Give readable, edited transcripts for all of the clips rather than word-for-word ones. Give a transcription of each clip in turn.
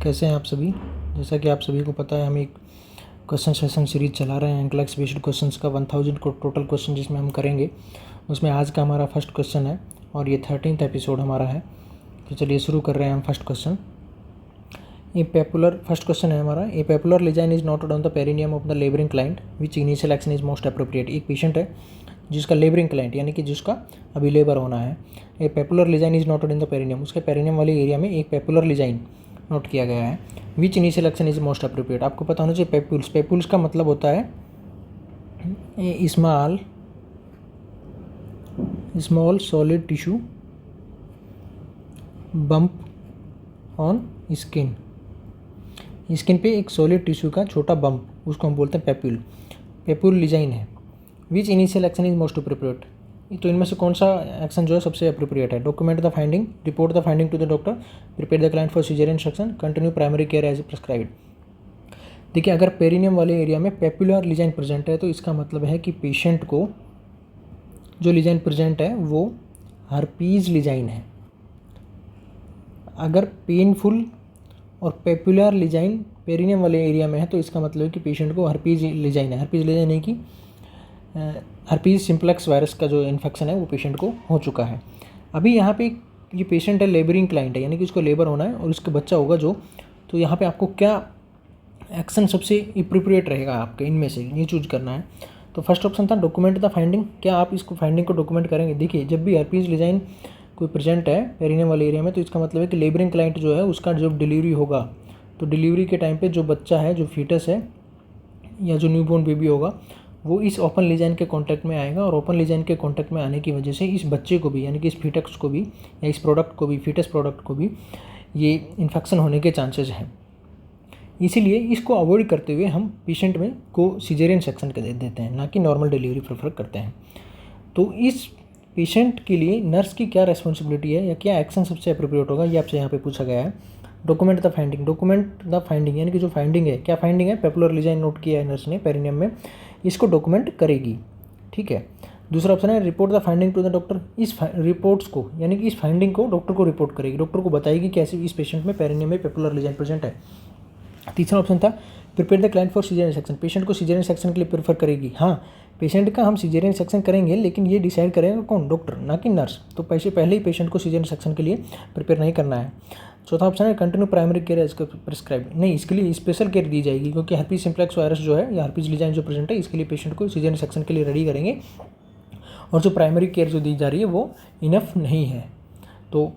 कैसे हैं आप सभी। जैसा कि आप सभी को पता है, हम एक क्वेश्चन सेशन सीरीज चला रहे हैं एंक्लैक्स बेस्ड क्वेश्चंस का 1000 को टोटल क्वेश्चन जिसमें हम करेंगे। उसमें आज का हमारा फर्स्ट क्वेश्चन है और ये 13th एपिसोड हमारा है। तो चलिए शुरू कर रहे हैं हम फर्स्ट क्वेश्चन। फर्स्ट क्वेश्चन है हमारा, a papular lesion is noted on the perineum of the labouring client which initial action is most appropriate. एक पेशेंट है जिसका लेबरिंग क्लाइंट यानी कि जिसका अभी लेबर होना है। A papular lesion is noted in the perineum, उसके पेरिनियम वाले एरिया में एक पेपुलर लिजाइन नोट किया गया है। Which initial action is most appropriate, आपको पता होना चाहिए पेपुल्स। पेपुल्स का मतलब होता है small solid tissue bump on skin. Skin पे एक सॉलिड टिश्यू का छोटा बम्प, उसको हम बोलते हैं पेप्यूल। पेप्यूल लिजाइन है। Which initial action is most appropriate, तो इनमें से कौन सा एक्शन जो है सबसे अप्रोप्रिएट है। Document the finding, report the finding to the doctor, prepare the client for caesarean section, continue primary care as prescribed. देखिए, अगर पेरिनियम वाले एरिया में पेपुलर लिजाइन प्रेजेंट है तो इसका मतलब है कि पेशेंट को जो लिजाइन प्रेजेंट है वो हर्पीज लिजाइन है। अगर पेनफुल और पेपुलर लिजाइन पेरिनियम वाले एरिया में है तो इसका मतलब है कि पेशेंट को हर्पीज लिजाइन है। हर्पीज लिजाइन है कि हर्पीज सिम्प्लेक्स वायरस का जो इन्फेक्शन है वो पेशेंट को हो चुका है। अभी यहाँ पे ये पेशेंट है, लेबरिंग क्लाइंट है, यानी कि उसको लेबर होना है और उसका बच्चा होगा जो। तो यहाँ पे आपको क्या एक्शन सबसे अप्रोप्रिएट रहेगा आपके इनमें से, ये चूज करना है। तो फर्स्ट ऑप्शन था डॉक्यूमेंट द फाइंडिंग, क्या आप इसको फाइंडिंग को डॉक्यूमेंट करेंगे। देखिए, जब भी हर्पीज लिजाइन कोई प्रेजेंट है पेरिनियम वाले एरिया में तो इसका मतलब है कि लेबरिंग क्लाइंट जो है उसका जब डिलीवरी होगा तो डिलीवरी के टाइम पे जो बच्चा है, जो फीटस है या जो न्यूबॉर्न बेबी होगा वो इस ओपन लिजाइन के कांटेक्ट में आएगा और ओपन लिजाइन के कांटेक्ट में आने की वजह से इस बच्चे को भी, यानी कि इस फीटस को भी या इस प्रोडक्ट को भी, फीटस प्रोडक्ट को भी ये इन्फेक्शन होने के चांसेस हैं। इसीलिए इसको अवॉइड करते हुए हम पेशेंट में को सीजेरियन सेक्शन कर देते हैं, ना कि नॉर्मल डिलीवरी प्रेफर करते हैं। तो इस पेशेंट के लिए नर्स की क्या रेस्पॉन्सिबिलिटी है या क्या एक्शन सबसे अप्रोप्रिएट होगा, ये आपसे यहाँ पे पूछा गया है। Document the finding, document the finding यानी कि जो फाइंडिंग है, क्या फाइंडिंग है, पेपुलर लिजाइन नोट किया है नर्स ने पेरिनियम में, इसको डॉक्यूमेंट करेगी। ठीक है। दूसरा ऑप्शन है report the finding to the doctor, इस रिपोर्ट्स को यानी कि इस फाइंडिंग को डॉक्टर को रिपोर्ट करेगी, डॉक्टर को बताएगी कि ऐसे इस पेशेंट में पेरिनियम में पेपुलर लिजाइन प्रेजेंट है। तीसरा ऑप्शन था prepare the client for caesarean section, patient को सीजरियन सेक्शन के लिए प्रेफर करेगी। हाँ, पेशेंट का हम सीजरियन सेक्शन करेंगे लेकिन ये डिसाइड करेगा कौन, डॉक्टर, ना कि नर्स। तो पहले ही पेशेंट को सीजरियन सेक्शन के लिए प्रिपेयर नहीं करना है। चौथा ऑप्शन है continue primary care as prescribe, नहीं, इसके लिए स्पेशल केयर दी जाएगी क्योंकि हर्पीज सिम्प्लेक्स वायरस जो है या हर्पीज लिजाइन जो प्रेजेंट है इसके लिए पेशेंट को सीजरियन सेक्शन के लिए रेडी करेंगे और जो प्राइमरी केयर जो दी जा रही है वो इनफ नहीं है। तो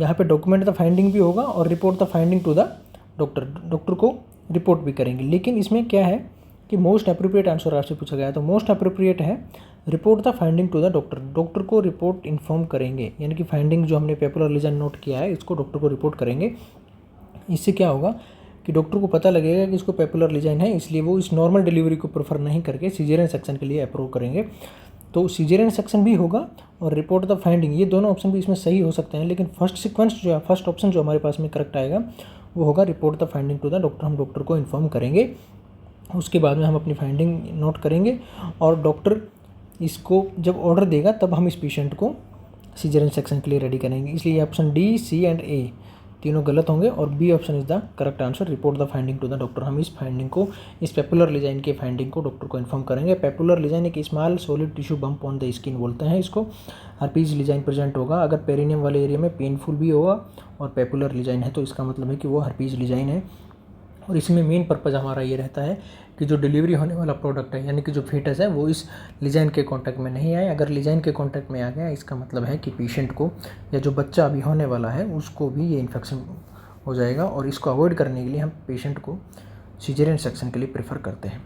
यहाँ पे डॉक्यूमेंट द फाइंडिंग भी होगा और report the finding to the doctor, doctor को रिपोर्ट भी करेंगे। लेकिन इसमें क्या है कि मोस्ट अप्रोप्रिएट आंसर आपसे पूछा गया है, तो मोस्ट अप्रोप्रिएट है report the finding to the doctor, doctor को रिपोर्ट इन्फॉर्म करेंगे, यानी कि फाइंडिंग जो हमने पेपुलर लिजाइन नोट किया है इसको डॉक्टर को रिपोर्ट करेंगे। इससे क्या होगा कि डॉक्टर को पता लगेगा कि इसको पेपुलर लिजाइन है, इसलिए वो इस नॉर्मल डिलीवरी को प्रेफर नहीं करके सीजरियन सेक्शन के लिए अप्रूव करेंगे। तो सीजरियन सेक्शन भी होगा और रिपोर्ट द फाइंडिंग, ये दोनों ऑप्शन भी इसमें सही हो सकते हैं, लेकिन फर्स्ट सीक्वेंस जो है, फर्स्ट ऑप्शन जो हमारे पास में करेक्ट आएगा वो होगा report the finding to the doctor. हम डॉक्टर को इन्फॉर्म करेंगे, उसके बाद में हम अपनी फाइंडिंग नोट करेंगे और डॉक्टर इसको जब ऑर्डर देगा तब हम इस पेशेंट को सीजरियन सेक्शन के लिए रेडी करेंगे। इसलिए option D, C and A तीनों गलत होंगे और B option is the correct answer, report the finding to the doctor. हम इस फाइंडिंग को, इस पेपुलर लिजाइन के फाइंडिंग को डॉक्टर को इन्फॉर्म करेंगे। पेपुलर लिजाइन एक small solid tissue bump on the skin बोलते हैं इसको। हर्पीज लिजाइन प्रेजेंट होगा अगर पेरिनियम वाले एरिया में पेनफुल भी होगा और पेपुलर लिजाइन है तो इसका मतलब है कि वो हर्पीज लिजाइन है। और इसमें मेन पर्पज़ हमारा ये रहता है कि जो डिलीवरी होने वाला प्रोडक्ट है यानी कि जो फीटस है वो इस लिजाइन के कांटेक्ट में नहीं आए। अगर लिजाइन के कांटेक्ट में आ गया इसका मतलब है कि पेशेंट को या जो बच्चा अभी होने वाला है उसको भी ये इन्फेक्शन हो जाएगा और इसको अवॉइड करने के लिए हम पेशेंट को सीजरियन सेक्शन के लिए प्रेफर करते हैं।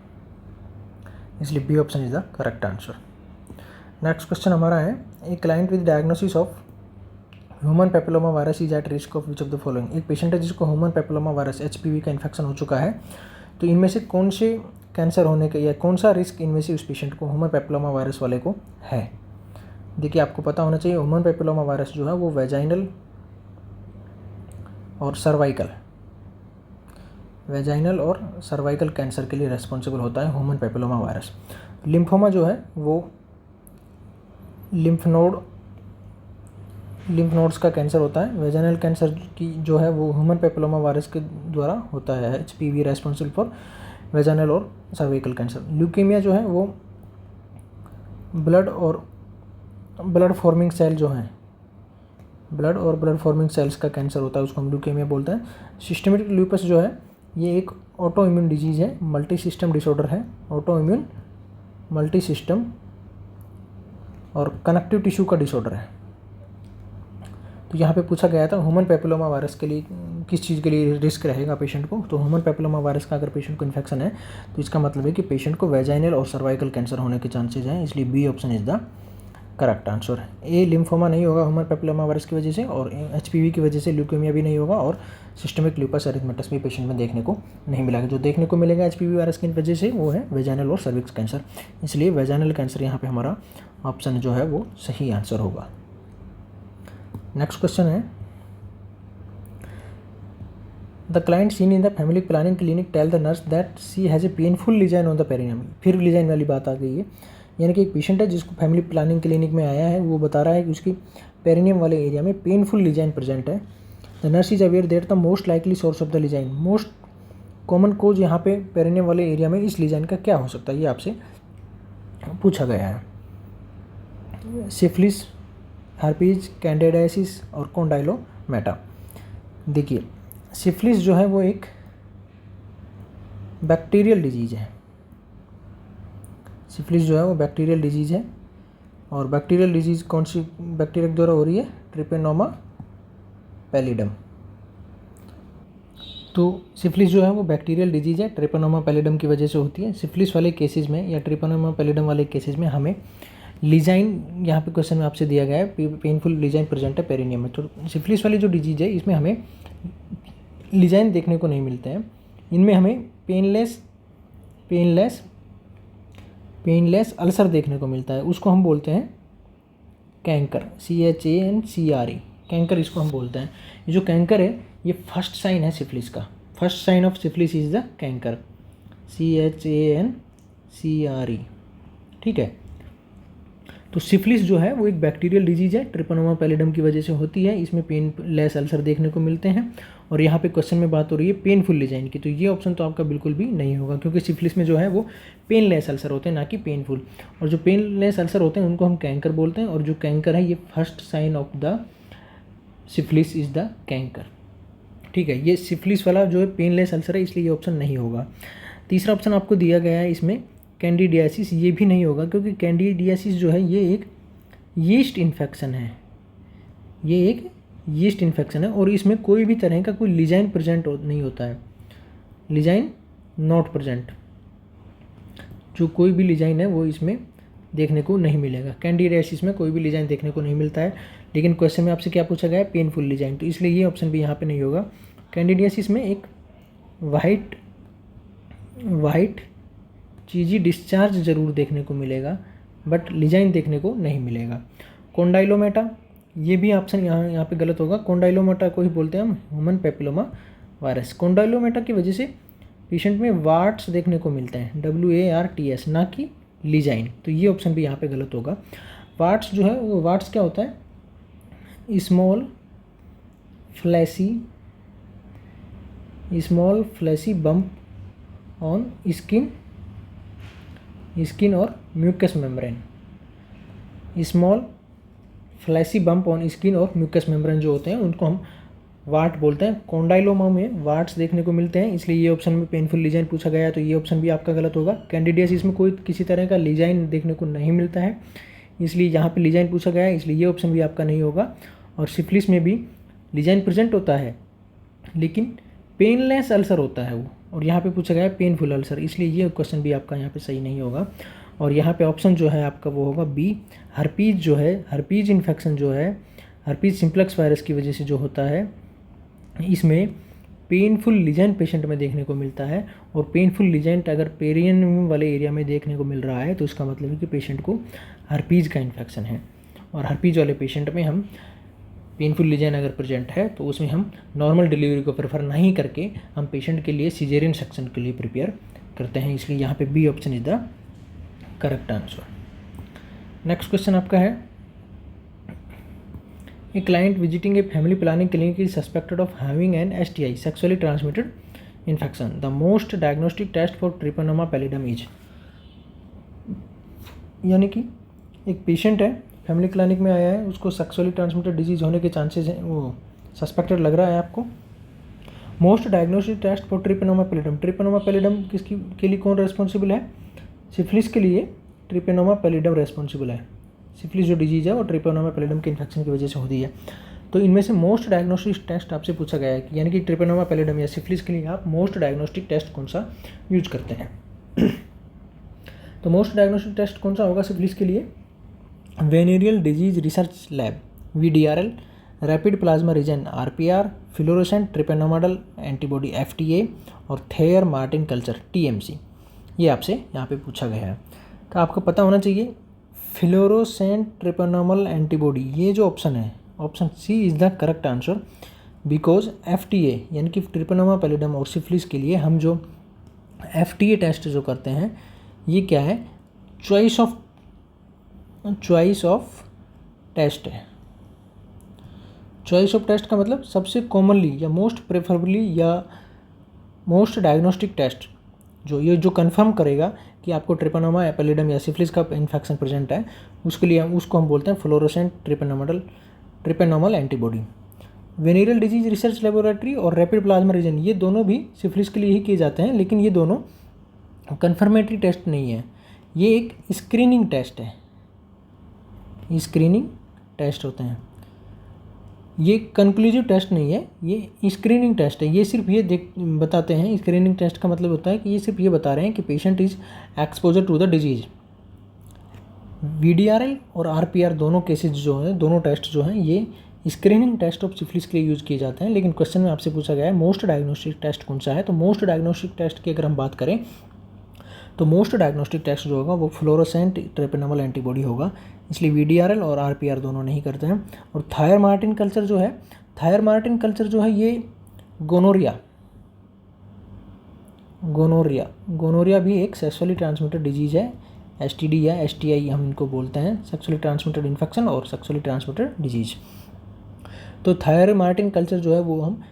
इसलिए B option is the correct answer. Next question हमारा है, a client with diagnosis of human papilloma virus is at risk of which of the following. एक पेशेंट है जिसको ह्यूमन पेपिलोमा वायरस HPV का इन्फेक्शन हो चुका है, तो इनमें से कौन से कैंसर होने का या कौन सा रिस्क इनमें से उस पेशेंट को, ह्यूमन पेपिलोमा वायरस वाले को है। देखिए, आपको पता होना चाहिए ह्यूमन पेपिलोमा वायरस जो है वो वेजाइनल और सर्वाइकल कैंसर के लिए रेस्पॉन्सिबल होता है ह्यूमन पेपिलोमा वायरस। लिम्फोमा जो है वो लिम्फ नोड लिम्फ नोड्स का कैंसर होता है। वेजाइनल कैंसर की जो है वो ह्यूमन पेपिलोमा वायरस के द्वारा होता है। HPV रेस्पॉन्सिबल फॉर वेजाइनल और सर्विकल कैंसर। ल्यूकेमिया जो है वो ब्लड फॉर्मिंग सेल जो हैं, ब्लड फॉर्मिंग सेल्स का कैंसर होता है, उसको हम ल्यूकेमिया बोलते हैं। सिस्टमेटिक ल्यूपस जो है ये एक ऑटो इम्यून डिजीज़ है, मल्टी सिस्टम डिसऑर्डर है, ऑटो इम्यून मल्टी सिस्टम और कनेक्टिव टिश्यू का डिसऑर्डर है। तो यहाँ पे पूछा गया था ह्यूमन पेपिलोमा वायरस के लिए किस चीज़ के लिए रिस्क रहेगा पेशेंट को। तो ह्यूमन पेपिलोमा वायरस का अगर पेशेंट को इन्फेक्शन है तो इसका मतलब है कि पेशेंट को वेजाइनल और सर्वाइकल कैंसर होने के चांसेज हैं, इसलिए B option is the correct answer. A lymphoma नहीं होगा ह्यूमन पेपिलोमा वायरस की वजह से, और HPV की वजह से ल्यूकेमिया भी नहीं होगा, और सिस्टमिक ल्यूपस एरिथमेटस भी पेशेंट में देखने को नहीं मिलेगा। जो देखने को मिलेगा HPV वायरस की वजह से वो है वेजाइनल और सर्विक्स कैंसर, इसलिए वेजाइनल कैंसर यहाँ पे हमारा ऑप्शन जो है वो सही आंसर होगा। नेक्स्ट क्वेश्चन है, the client seen in the family planning clinic tell the nurse that she has a painful lesion on the perineum. फिर लीजाइन वाली बात आ गई है, यानी कि एक पेशेंट है जिसको फैमिली प्लानिंग क्लिनिक में आया है, वो बता रहा है कि उसकी पेरिनियम वाले एरिया में पेनफुल लीजाइन प्रेजेंट है। The nurse is aware that the most likely source of the lesion, most common cause यहाँ पे पेरिनियम वाले एरिया में इस लीजाइन का क्या हो सकता है, ये आपसे पूछा गया है। सिफिलिस, हर्पीज, कैंडिडियासिस और कॉन्डाइलोमेटा। देखिए सिफिलिस जो है वो एक बैक्टीरियल डिजीज़ है। सिफिलिस जो है वो बैक्टीरियल डिजीज़ है, और बैक्टीरियल डिजीज़ कौन सी बैक्टीरिया के द्वारा हो रही है, ट्रिपेनोमा पैलिडम। तो सिफिलिस जो है वो बैक्टीरियल डिजीज़ है, ट्रिपेनोमा पैलिडम की वजह से होती है। सिफिलिस वाले केसेस में या ट्रिपेनोमा पैलिडम वाले केसेस में हमें लीजाइन, यहाँ पे क्वेश्चन में आपसे दिया गया है पेनफुल लीजाइन प्रेजेंट है पेरिनियम में। तो सिफिलिस वाली जो डिजीज़ है इसमें हमें लीजाइन देखने को नहीं मिलते हैं, इनमें हमें पेनलेस अल्सर देखने को मिलता है, उसको हम बोलते हैं कैंकर, CHANCRE, कैंकर इसको हम बोलते हैं। ये जो कैंकर है ये फर्स्ट साइन है सिफिलिस का, first sign of syphilis is the chancre, CHANCRE, ठीक है। तो सिफिलिस जो है वो एक बैक्टीरियल डिजीज़ है, ट्रिपेनोमा पैलिडम की वजह से होती है, इसमें पेनलेस अल्सर देखने को मिलते हैं। और यहाँ पे क्वेश्चन में बात हो रही है पेनफुल लीजाइन की, तो ये ऑप्शन तो आपका बिल्कुल भी नहीं होगा, क्योंकि सिफिलिस में जो है वो पेनलेस अल्सर होते हैं, ना कि पेनफुल। और जो पेनलेस अल्सर होते हैं उनको हम कैंकर बोलते हैं, और जो कैंकर है ये first sign of the syphilis is the chancre, ठीक है। ये सिफिलिस वाला जो है पेनलेस अल्सर है, इसलिए ये ऑप्शन नहीं होगा। तीसरा ऑप्शन आपको दिया गया है इसमें कैंडिडियासिस, ये भी नहीं होगा, क्योंकि कैंडिडियासिस जो है ये एक यीस्ट इन्फेक्शन है, ये एक यीस्ट इन्फेक्शन है, और इसमें कोई भी तरह का कोई लीजाइन प्रेजेंट नहीं होता है, लीजाइन नॉट प्रेजेंट, जो कोई भी लीजाइन है वो इसमें देखने को नहीं मिलेगा। कैंडिडियासिस में कोई भी लीजाइन देखने को नहीं मिलता है, लेकिन क्वेश्चन में आपसे क्या पूछा गया है, पेनफुल लीजाइन, तो इसलिए ये ऑप्शन भी यहाँ पे नहीं होगा। कैंडिडियासिस में एक वाइट चीज़ी डिस्चार्ज जरूर देखने को मिलेगा, बट लीजाइन देखने को नहीं मिलेगा। कॉन्डाइलोमेटा, ये भी ऑप्शन यहाँ पे गलत होगा। कॉन्डाइलोमेटा को ही बोलते हैं हम ह्यूमन पेपिलोमा वायरस। कॉन्डाइलोमेटा की वजह से पेशेंट में वार्ट्स देखने को मिलते हैं, WARTS, ना कि लीजाइन, तो ये ऑप्शन भी यहाँ पे गलत होगा। वार्ट्स जो है वो, वार्ट्स क्या होता है, small fleshy bump on skin और mucous membrane, small fleshy bump on skin और म्यूकस मेम्ब्रेन जो होते हैं उनको हम वार्ट बोलते हैं। कॉन्डाइलोमा में वार्ट्स देखने को मिलते हैं, इसलिए ये ऑप्शन में पेनफुल लीजाइन पूछा गया है, तो ये ऑप्शन भी आपका गलत होगा। कैंडिडियासिस में कोई किसी तरह का लीजाइन देखने को नहीं मिलता है, इसलिए यहाँ पे लीजाइन पूछा गया है, इसलिए ये ऑप्शन भी आपका नहीं होगा। और सिफिलिस में भी लीजाइन प्रेजेंट होता है, लेकिन पेनलेस अल्सर होता है वो, और यहाँ पे पूछा गया है पेनफुल अल्सर, इसलिए ये क्वेश्चन भी आपका यहाँ पे सही नहीं होगा। और यहाँ पे ऑप्शन जो है आपका वो होगा बी, हर्पीज जो है, हर्पीज इन्फेक्शन जो है, हर्पीज सिम्प्लेक्स वायरस की वजह से जो होता है, इसमें पेनफुल लीजाइन पेशेंट में देखने को मिलता है। और पेनफुल लीजाइन अगर पेरिनियम वाले एरिया में देखने को मिल रहा है तो इसका मतलब है कि पेशेंट को हर्पीज का इन्फेक्शन है। और हर्पीज वाले पेशेंट में हम पेनफुल लीजाइन अगर प्रेजेंट है तो उसमें हम नॉर्मल डिलीवरी को प्रेफर नहीं करके हम पेशेंट के लिए सिजेरियन सेक्शन के लिए प्रिपेयर करते हैं, इसलिए यहाँ पे B option is the correct answer. Next question आपका है, a client visiting a family planning clinic is suspected of having an STI, sexually transmitted infection. The most diagnostic test for treponema pallidum is, यानी कि एक patient है, family clinic में आया है, उसको सेक्सुअली ट्रांसमिटेड डिजीज़ होने के चांसेस हैं, वो सस्पेक्टेड लग रहा है आपको। Most diagnostic test for treponema pallidum, treponema pallidum किसकी के लिए कौन रेस्पॉन्सिबल है? सिफिलिस के लिए ट्रिपैनोमा पैलिडम रेस्पॉन्सिबल है। सिफिलिस जो डिजीज़ है वो ट्रिपैनोमा पैलिडम के इन्फेक्शन की वजह से होती है। तो इनमें से मोस्ट डायग्नोस्टिक टेस्ट आपसे पूछा गया है कि यानी कि ट्रिपैनोमा पैलिडम या सिफिलिस के लिए आप मोस्ट डायग्नोस्टिक टेस्ट कौन सा यूज करते हैं? तो मोस्ट डायग्नोस्टिक टेस्ट कौन सा होगा सिफिलिस के लिए? Venereal disease research lab VDRL, rapid plasma reagin RPR, fluorescent treponemal antibody FTA और थेयर मार्टिन कल्चर TMC, ये आपसे यहाँ पे पूछा गया है। तो आपको पता होना चाहिए फ्लोरोसेंट ट्रिपैनोमल एंटीबॉडी, ये जो ऑप्शन है, option C is the correct answer, because FTA यानी कि ट्रिपैनोमा पैलिडम और सिफिलिस के लिए हम जो FTA टेस्ट जो करते हैं ये क्या है? चॉइस ऑफ टेस्ट है। चॉइस ऑफ टेस्ट का मतलब सबसे कॉमनली या मोस्ट प्रेफरेबली या मोस्ट डायग्नोस्टिक टेस्ट जो कंफर्म करेगा कि आपको ट्रिपैनोमा पैलिडम या सिफिलिस का इन्फेक्शन प्रेजेंट है, उसके लिए उसको हम बोलते हैं fluorescent treponemal antibody. Venereal disease research laboratory और रैपिड प्लाज्मा रीजन, ये दोनों भी सिफिलिस के लिए ही किए जाते हैं, लेकिन ये दोनों कंफर्मेटरी टेस्ट नहीं है, ये एक स्क्रीनिंग टेस्ट है, स्क्रीनिंग टेस्ट होते हैं। ये कंक्लूसिव टेस्ट नहीं है, ये स्क्रीनिंग टेस्ट है। ये सिर्फ ये बताते हैं, स्क्रीनिंग टेस्ट का मतलब होता है कि ये सिर्फ ये बता रहे हैं कि patient is exposure to the disease. VDRL और RPR दोनों केसेज जो हैं, दोनों टेस्ट जो हैं, ये स्क्रीनिंग टेस्ट ऑफ सिफिलिस के लिए यूज़ किए जाते हैं। लेकिन क्वेश्चन में आपसे पूछा गया है मोस्ट डायग्नोस्टिक टेस्ट कौन सा है, तो मोस्ट डायग्नोस्टिक टेस्ट की अगर हम बात करें तो मोस्ट डायग्नोस्टिक टेस्ट जो होगा वो फ्लोरोसेंट ट्रिपैनोमल एंटीबॉडी होगा, इसलिए VDRL और RPR दोनों नहीं करते हैं। और थायर मार्टिन कल्चर जो है, थायर मार्टिन कल्चर जो है ये गोनोरिया भी एक सेक्सुअली ट्रांसमिटेड डिजीज़ है, STD या STI हम इनको बोलते हैं, सेक्सुअली ट्रांसमिटेड इन्फेक्शन और सेक्सुअली ट्रांसमिटेड डिजीज़। तो थायर मार्टिन कल्चर जो है वो हम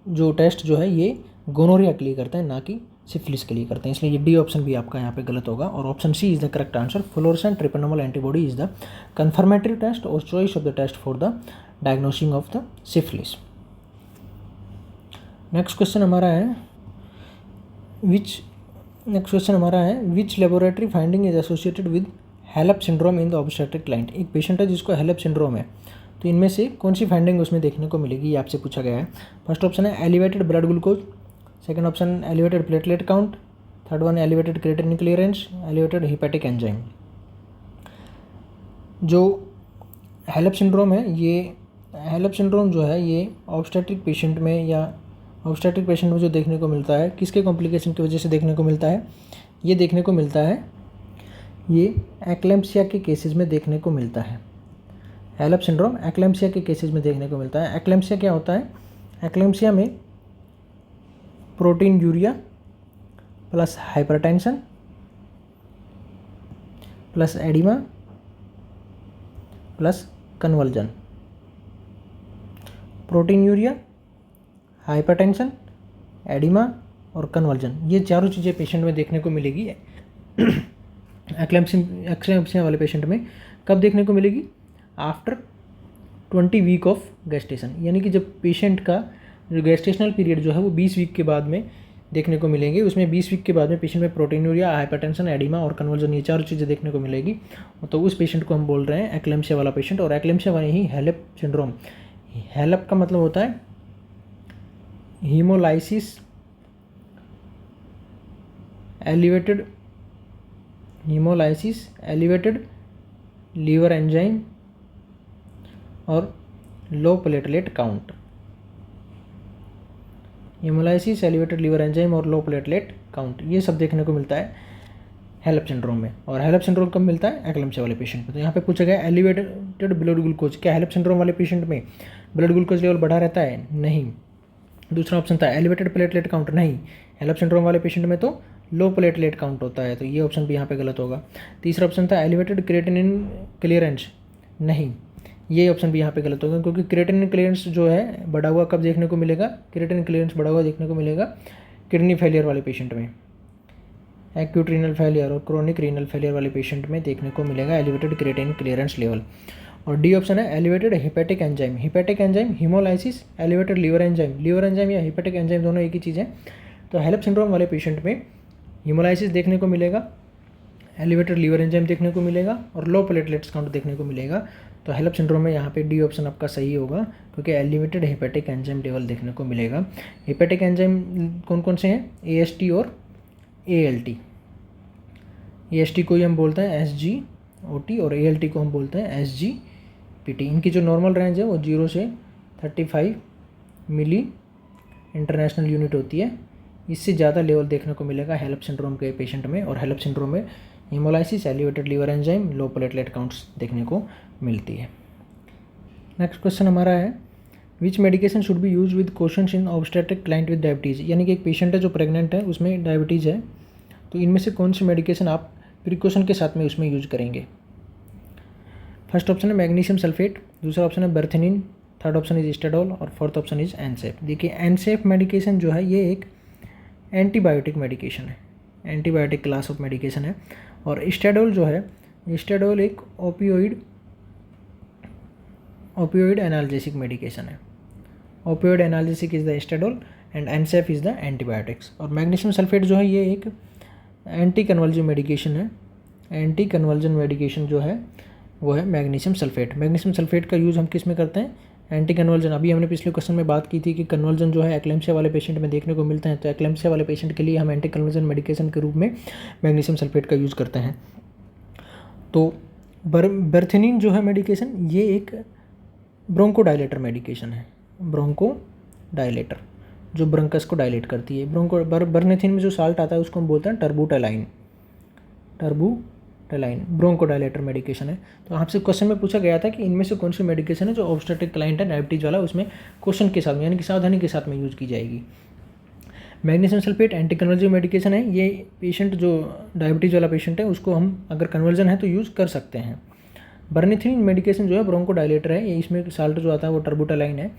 जो टेस्ट जो है ये गोनोरिया के लिए करते हैं, ना कि सिफिलिस के लिए करते हैं, इसलिए ये D ऑप्शन भी आपका यहाँ पे गलत होगा और option C is the correct answer. Fluorescent treponemal antibody is the confirmatory test और choice of the test for the diagnosing of the syphilis. Next question हमारा है which laboratory finding is associated with HELLP syndrome in the obstetric client. एक patient है जिसको help syndrome है, तो इनमें से कौन सी फाइंडिंग उसमें देखने को मिलेगी, ये आपसे पूछा गया है। फर्स्ट ऑप्शन है elevated blood glucose, second option elevated platelet count, third one elevated creatinine clearance, elevated hepatic enzyme. जो हेलप सिंड्रोम है, ये हेलप सिंड्रोम जो है ये ऑब्स्टेट्रिक पेशेंट में जो देखने को मिलता है, किसके कॉम्प्लिकेशन की वजह से देखने को मिलता है? ये देखने को मिलता है, ये एक्लेम्पसिया के केसेस में देखने को मिलता है। हेलप सिंड्रोम एक्लेम्पसिया के केसेस में देखने को मिलता है। एक्लेम्पसिया क्या होता है? एक्लेम्पसिया में protein urea plus hypertension plus oedema plus conversion, protein urea, hypertension, oedema और कन्वर्जन, ये चारों चीज़ें पेशेंट में देखने को मिलेगी। एक्लेम्पसिया वाले पेशेंट में कब देखने को मिलेगी? आफ्टर 20 वीक ऑफ गेस्टेशन, यानी कि जब पेशेंट का जो गेस्टेशनल पीरियड जो है वो 20 वीक के बाद में देखने को मिलेंगे। उसमें 20 वीक के बाद में पेशेंट में प्रोटीनूरिया, हाइपरटेंशन, एडिमा और कन्वर्जन, ये चारों चीज़ें देखने को मिलेगी। तो उस पेशेंट को हम बोल रहे हैं एक्लेम्पसिया वाला पेशेंट। और एक्लेम्पसिया वाला ही हेलप सिंड्रोम, हेलप का मतलब होता है हीमोलाइसिस एलिवेटेड लीवर एंजाइम और low platelet count. Hemolysis, elevated liver enzyme और लो प्लेटलेट काउंट, ये सब देखने को मिलता है हेलप सिंड्रोम में। और हेलप सिंड्रोम कब मिलता है? एक्लेम्पसिया वाले पेशेंट में। तो यहाँ पे पूछा गया एलिवेटेड ब्लड ग्लूकोज, क्या हेलप सिंड्रोम वाले पेशेंट में ब्लड ग्लूकोज लेवल बढ़ा रहता है? नहीं। दूसरा ऑप्शन था एलिवेटेड प्लेटलेट काउंट, नहीं। हेलप सिंड्रोम वाले पेशेंट में तो लो प्लेटलेट काउंट होता है, तो ये ऑप्शन भी यहाँ पे गलत होगा। तीसरा ऑप्शन था एलिवेटेड क्रिएटिनिन क्लियरेंस, नहीं। ये ऑप्शन भी यहाँ पे गलत होगा, क्योंकि क्रिएटिनिन क्लियरेंस जो है बढ़ा हुआ कब देखने को मिलेगा, क्रिएटिनिन क्लियरेंस बढ़ा हुआ देखने को मिलेगा किडनी फेलियर वाले पेशेंट में, एक्यूट रीनल फेलियर और क्रोनिक रीनल फेलियर वाले पेशेंट में देखने को मिलेगा एलिवेटेड क्रिएटिनिन क्लियरेंस लेवल। और डी ऑप्शन है elevated hepatic enzyme, hepatic enzyme hemolysis, elevated liver enzyme या हेपेटिक एंजाइम दोनों एक ही चीज़ है। तो हेल्प सिंड्रोम वाले पेशेंट में हीमोलाइसिस देखने को मिलेगा, एलिवेटेड लीवर एंजाइम देखने को मिलेगा और लो प्लेटलेट्स काउंट देखने को मिलेगा। तो हेल्प सिंड्रोम में यहाँ पे डी ऑप्शन आपका सही होगा, क्योंकि एलिवेटेड हेपेटिक एंजाइम लेवल देखने को मिलेगा। हेपेटिक एंजाइम कौन कौन से हैं, AST और ALT। AST को ही हम बोलते हैं SGOT और ALT को हम बोलते हैं SGPT। इनकी जो नॉर्मल रेंज है वो 0 से 35 मिली इंटरनेशनल यूनिट होती है। इससे ज़्यादा लेवल देखने को मिलेगा हेल्प सिंड्रोम के पेशेंट में, और हेल्प सिंड्रोम में hemolysis, elevated liver enzyme, low platelet counts देखने को मिलती है। नेक्स्ट क्वेश्चन हमारा है which medication should be use with question in obstetric client with diabetes. यानी कि एक पेशेंट है जो प्रेग्नेंट है, उसमें डायबिटीज़ है, तो इनमें से कौन सी मेडिकेशन आप प्रिकॉशन के साथ में उसमें यूज करेंगे। फर्स्ट ऑप्शन है मैग्नीशियम सल्फेट, दूसरा ऑप्शन है बर्थनिन, थर्ड ऑप्शन इज स्टेडोल और फोर्थ ऑप्शन इज एनसेफ। देखिए एनसेफ मेडिकेशन जो है ये एक एंटीबायोटिक मेडिकेशन है, एंटीबायोटिक क्लास ऑफ मेडिकेशन है। और स्टेडोल जो है, स्टेडोल एक ओपियोइड एनाल्जेसिक मेडिकेशन है। Opioid analgesic is the Stadol and Ancef is the antibiotics. और मैग्नीशियम सल्फेट जो है ये एक एंटी कन्वर्जन मेडिकेशन है। एंटी कन्वर्जन मेडिकेशन जो है वो है मैग्नीशियम सल्फेट। मैग्नीशियम सल्फेट का यूज़ हम किस में करते हैं, एंटी कन्वर्जन। अभी हमने पिछले क्वेश्चन में बात की थी कि कन्वर्जन जो है एक्लेम्सिया वाले पेशेंट में देखने को मिलते हैं, तो एक्लेम्सिया वाले पेशेंट के लिए हम एंटी कन्वर्जन मेडिकेशन के रूप में मैग्नीशियम सल्फेट का यूज़ करते हैं। तो बर्थनिन जो है मेडिकेशन ये एक ब्रोंकोडायलेटर मेडिकेशन है, ब्रोंकोडायलेटर जो ब्रंकस को डायलेट करती है। बर्नेथिन में जो साल्ट आता है उसको हम बोलते हैं टर्बूटैलाइन, ब्रोंकोडायलेटर मेडिकेशन है। तो आपसे क्वेश्चन में पूछा गया था कि इनमें से कौन सी मेडिकेशन है जो ऑब्स्टेट्रिक क्लाइंट है डायबिटीज़ वाला, उसमें क्वेश्चन के साथ में यानी कि सावधानी के साथ में यूज़ की जाएगी। Magnesium sulphate anti conversion medication है, ये पेशेंट जो डायबिटीज़ वाला पेशेंट है उसको हम अगर कन्वर्जन है तो यूज़ कर सकते हैं। बर्नेथिन मेडिकेशन जो है ब्रोंकोडायलेटर है, ये इसमें साल्ट जो आता है वो टर्बूटैलाइन है।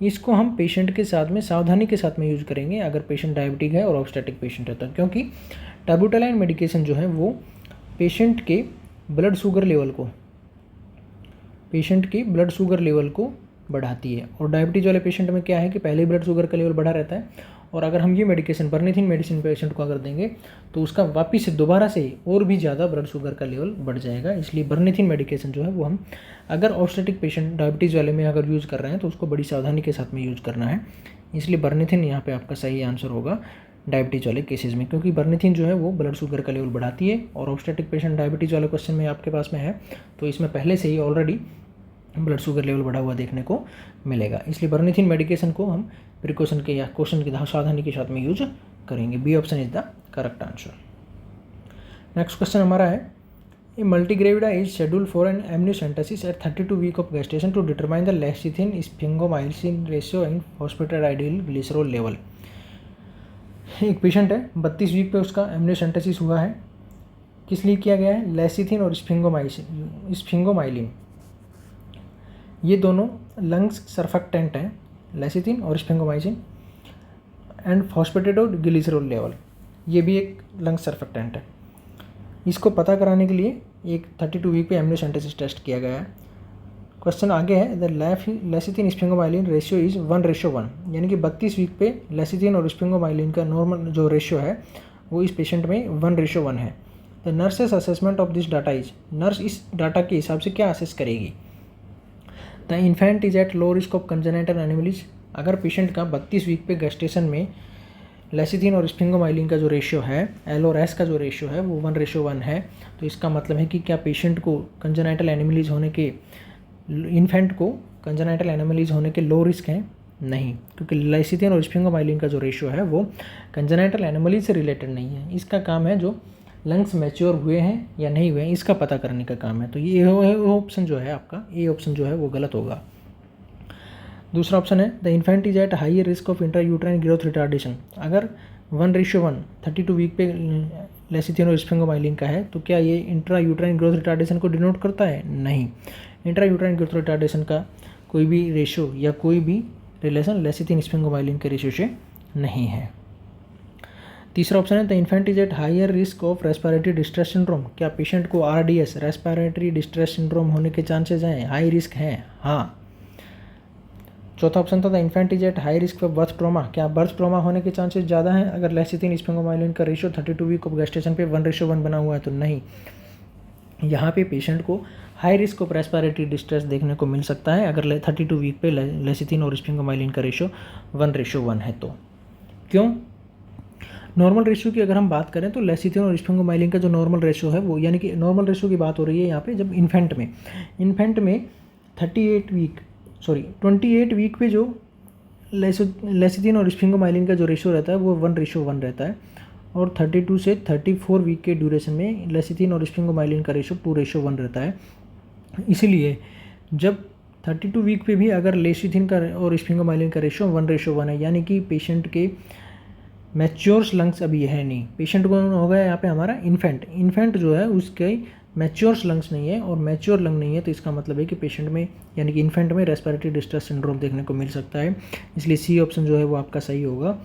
इसको हम पेशेंट के साथ में सावधानी के साथ में यूज़ करेंगे अगर पेशेंट डायबिटिक है और ऑब्स्टेटिक पेशेंट है तो, क्योंकि टर्बूटैलाइन मेडिकेशन जो है वो पेशेंट के ब्लड शुगर लेवल को बढ़ाती है। और डायबिटीज़ वाले पेशेंट में क्या है कि पहले ही ब्लड शुगर का लेवल बढ़ा रहता है, और अगर हम ये मेडिकेशन बर्नेथिन मेडिसिन पेशेंट को अगर देंगे तो उसका वापिस से दोबारा से और भी ज़्यादा ब्लड शुगर का लेवल बढ़ जाएगा। इसलिए बर्नेथिन मेडिकेशन जो है वो हम अगर ऑब्स्टेटिक पेशेंट डायबिटीज़ वाले में अगर यूज़ कर रहे हैं तो उसको बड़ी सावधानी के साथ में यूज़ करना है। इसलिए बर्नेथिन यहाँ पे आपका सही आंसर होगा डायबिटीज़ वाले केसेस में, क्योंकि बर्नेथिन जो है वो ब्लड शुगर का लेवल बढ़ाती है। और ऑब्स्टेटिक पेशेंट डायबिटीज़ वाले क्वेश्चन में आपके पास में है तो इसमें पहले से ही ऑलरेडी ब्लड शुगर लेवल बढ़ा हुआ देखने को मिलेगा। इसलिए बर्नेथिन मेडिकेशन को हम प्रिकॉशन के या क्वेश्चन की सावधानी के साथ में यूज करेंगे। B option is the correct answer. Next question हमारा है a multigravida is schedule for an amniocentesis at 32 week of gestation to determine the lecithin sphingomyelin ratio in phosphatidyl glycerol level. एक patient है 32 week पे उसका amniocentesis हुआ है, किस लिए किया गया है, लेसिथिन और स्फिंगोमाइलिन ये दोनों लंग्स सर्फेक्टेंट हैं, लेसिथिन और स्फिंगोमाइसिन एंड फॉस्फेटाइडिल लेवल ये भी एक लंग सर्फेक्टेंट है। इसको पता कराने के लिए एक 32 वीक पे एमनियोसेंटेसिस टेस्ट किया गया है। क्वेश्चन आगे है the lecithin sphingomyelin ratio is 1:1, यानी कि 32 वीक पे लेसिथिन और स्फिंगोमाइलिन का नॉर्मल जो रेशियो है वो इस पेशेंट में 1:1 है। The nurse's assessment of this data is, nurse इस डाटा के हिसाब से क्या असेस करेगी। The infant is at low risk of congenital anomalies, अगर पेशेंट का 32 वीक पे गेस्टेशन में लेसिथिन और स्फिंगोमाइलिन का जो रेशियो है, एल और एस का जो रेशियो है वो 1:1 है, तो इसका मतलब है कि क्या पेशेंट को कंजेनाइटल एनिमलीज होने के, इन्फेंट को कंजेनाइटल एनिमलीज होने के लो रिस्क हैं, नहीं, क्योंकि लेसिथिन और स्फिंगोमाइलिन का जो रेशियो है वो कंजेनाइटल एनिमलीज से रिलेटेड नहीं है। इसका काम है जो लंग्स मैच्योर हुए हैं या नहीं हुए हैं इसका पता करने का काम है। तो ये ऑप्शन जो है आपका, ए ऑप्शन जो है वो गलत होगा। दूसरा ऑप्शन है the infant is at high risk of intrauterine growth retardation, अगर 1:1 32 वीक पे लेसिथिन और स्फिंगोमाइलिन का है तो क्या ये इंट्रायूट्राइन ग्रोथ रिटार्डेशन को डिनोट करता है, नहीं। इंट्रा यूट्राइन ग्रोथ रिटार्डेशन का कोई भी रेशो या कोई भी रिलेशन लेसिथिन स्फिंगोमाइलिन के रेशो से नहीं है। तीसरा ऑप्शन है the infant is at higher risk of respiratory distress syndrome. क्या पेशेंट को RDS रेस्पिरेटरी डिस्ट्रेस सिंड्रोम होने के चांसेस हैं, हाई रिस्क हैं? हाँ। चौथा ऑप्शन था the infant is at high risk for birth trauma. क्या बर्थ ट्रॉमा होने के चांसेस ज़्यादा हैं अगर लेसिथिन स्फिंगोमाइलिन का रेशो 32 वीक ऑफ गेस्टेशन पे 1:1 बना हुआ है? तो नहीं। यहाँ पे पेशेंट को high risk of respiratory distress देखने को मिल सकता है अगर 32 वीक पे लेसिथिन और स्फिंगोमाइलिन का रेशो 1:1 है। तो क्यों? नॉर्मल रेशियो की अगर हम बात करें तो लेसिथिन और स्फिंगोमाइलिन का जो नॉर्मल रेशियो है वो, यानी कि नॉर्मल रेशियो की बात हो रही है यहाँ पे जब इन्फेंट में 28 वीक पे जो लेसिथिन और स्फिंगोमाइलिन का जो रेशियो रहता है वो 1:1 रहता है, और 32 से 34 वीक के ड्यूरेशन में लेसिथिन और स्फिंगोमाइलिन का रेशियो 2:1 रहता है। इसीलिए जब 32 वीक पे भी अगर लेसिथिन का और स्फिंगोमाइलिन का रेशियो 1:1 है, यानी कि पेशेंट के मैच्योर्स लंग्स अभी है नहीं, पेशेंट को हो गया यहाँ पे हमारा इन्फेंट जो है उसके मैच्योर्स लंग्स नहीं है, और मैच्योर लंग नहीं है तो इसका मतलब है कि पेशेंट में यानी कि इन्फेंट में रेस्पिरेटरी डिस्ट्रेस सिंड्रोम देखने को मिल सकता है। इसलिए सी ऑप्शन जो है वो आपका सही होगा।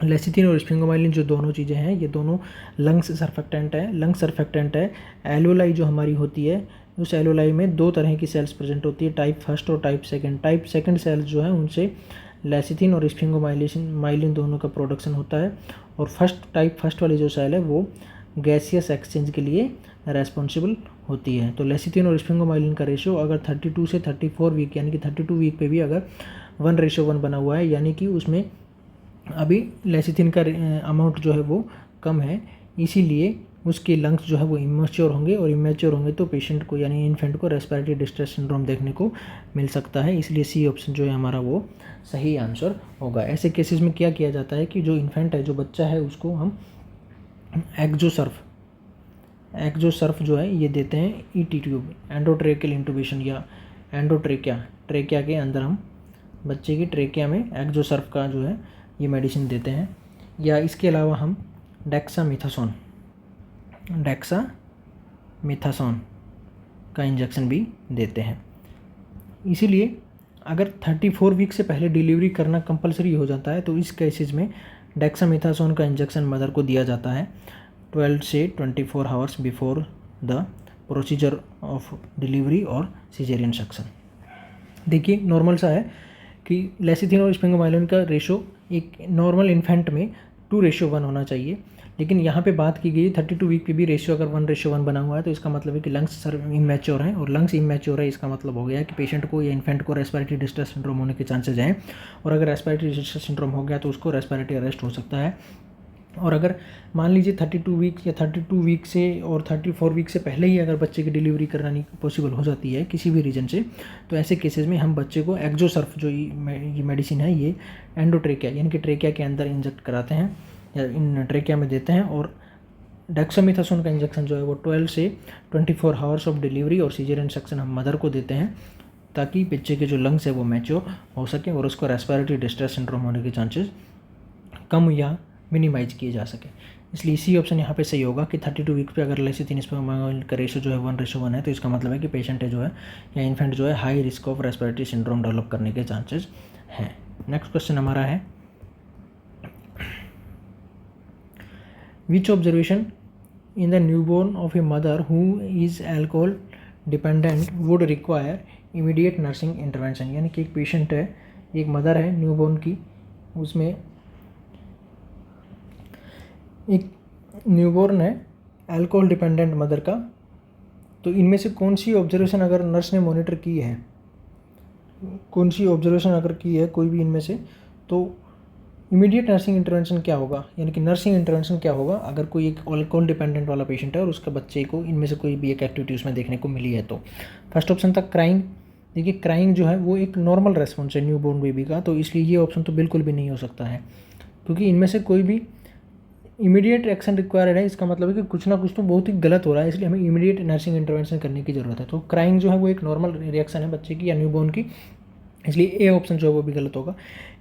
लेसिथिन और स्फिंगोमाइलिन जो दोनों चीज़ें हैं ये दोनों लंग्स सर्फेक्टेंट है। एल्वेलाई जो हमारी होती है उस एल्वेलाई में दो तरह की सेल्स प्रेजेंट होती है, टाइप फर्स्ट और टाइप सेकंड सेल्स जो है उनसे लेसिथिन और स्फिंगोमाइलिन दोनों का प्रोडक्शन होता है, और टाइप फर्स्ट वाली जो सेल है वो गैसियस एक्सचेंज के लिए रेस्पॉन्सिबल होती है। तो लेसिथिन और स्फिंगोमाइलिन का रेशियो अगर 32 से 34 वीक यानी कि 32 वीक पे भी अगर 1:1 बना हुआ है, यानी कि उसमें अभी लेसिथिन का अमाउंट जो है वो कम है, इसीलिए उसके लंग्स जो है वो इमेच्योर होंगे तो पेशेंट को यानी इन्फेंट को रेस्पिरेटरी डिस्ट्रेस सिंड्रोम देखने को मिल सकता है। इसलिए सी ऑप्शन जो है हमारा वो सही आंसर होगा। ऐसे केसेस में क्या किया जाता है कि जो इन्फेंट है, जो बच्चा है, उसको हम एक्जोसर्फ जो है ये देते हैं ET ट्यूब, एंडोट्रेकियल इंटूबेशन या ट्रेकिया के अंदर हम बच्चे की ट्रेकिया में एक्जोसर्फ का जो है ये मेडिसिन देते हैं, या इसके अलावा हम डेक्सामेथासोन का इंजेक्शन भी देते हैं। इसीलिए अगर 34 वीक से पहले डिलीवरी करना कंपलसरी हो जाता है तो इस केसेस में डेक्सामेथासोन का इंजेक्शन मदर को दिया जाता है 12 से 24 hours before the procedure of delivery और सिजेरियन सेक्शन। देखिए नॉर्मल सा है कि लेसिथिन और स्फिंगोमाइलिन का रेशो एक नॉर्मल इन्फेंट में 2:1 होना चाहिए, लेकिन यहाँ पे बात की गई 32 वीक पे भी रेशियो अगर 1:1 बना हुआ है तो इसका मतलब है कि लंग्स इमेच्योर हैं, और लंग्स इमेच्योर है इसका मतलब हो गया कि पेशेंट को या इन्फेंट को रेस्पिरेटरी डिस्ट्रेस सिंड्रोम होने के चांसेस हैं, और अगर रेस्पिरेटरी डिस्ट्रेस सिंड्रोम हो गया तो उसको रेस्पिरेटरी अरेस्ट हो सकता है। और अगर मान लीजिए 32 वीक या 32 वीक से और 34 वीक से पहले ही अगर बच्चे की डिलीवरी करानी पॉसिबल हो जाती है किसी भी रीजन से, तो ऐसे केसेस में हम बच्चे को एक्जोसर्फ जो ये मेडिसिन है ये एंडोट्रेकिया यानी कि ट्रेकिया के अंदर इंजेक्ट कराते हैं या इन ट्रेकिया में देते हैं, और डेक्सामेथासोन का इंजेक्शन जो है वो 12 से 24 आवर्स ऑफ डिलीवरी और सीजरियन सेक्शन हम मदर को देते हैं, ताकि बच्चे के जो लंग्स है वो मैच्योर हो सके और उसको रेस्पिरेटरी डिस्ट्रेस सिंड्रोम होने के चांसेस कम या मिनिमाइज किए जा सके। इसलिए इसी ऑप्शन यहाँ पे सही होगा कि 32 वीक पे अगर लेसिथिन स्फिंगोमाइलिन का रेशो जो है 1:1 है तो इसका मतलब है कि पेशेंट जो है या इन्फेंट जो है high risk of respiratory syndrome develop करने के चांसेस हैं। नेक्स्ट क्वेश्चन हमारा है which observation in the newborn of a mother who is alcohol dependent would require immediate nursing intervention. यानी कि एक पेशेंट है, एक मदर है न्यूबॉर्न की, उसमें एक न्यूबॉर्न है अल्कोहल डिपेंडेंट मदर का, तो इनमें से कौन सी ऑब्जर्वेशन अगर नर्स ने मॉनिटर की है, कोई भी इनमें से, तो इमीडिएट नर्सिंग इंटरवेंशन क्या होगा, यानी कि नर्सिंग इंटरवेंशन क्या होगा अगर कोई एक अल्कोहल डिपेंडेंट वाला पेशेंट है और उसका बच्चे को इनमें से कोई भी एक एक्टिविटी उसमें देखने को मिली है। तो फर्स्ट ऑप्शन था क्राइंग। देखिए क्राइंग जो है वो एक नॉर्मल रेस्पॉन्स है न्यूबॉर्न बेबी का, तो इसलिए ये ऑप्शन तो बिल्कुल भी नहीं हो सकता है, क्योंकि इनमें से कोई भी इमीडिएट एक्शन रिक्वायर्ड है, इसका मतलब है कि कुछ ना कुछ तो बहुत ही गलत हो रहा है, इसलिए हमें इमीडिएट नर्सिंग इंटरवेंशन करने की ज़रूरत है। तो क्राइंग जो है वो एक नॉर्मल रिएक्शन है बच्चे की या न्यूबॉर्न की, इसलिए ए ऑप्शन जो है वो भी गलत होगा।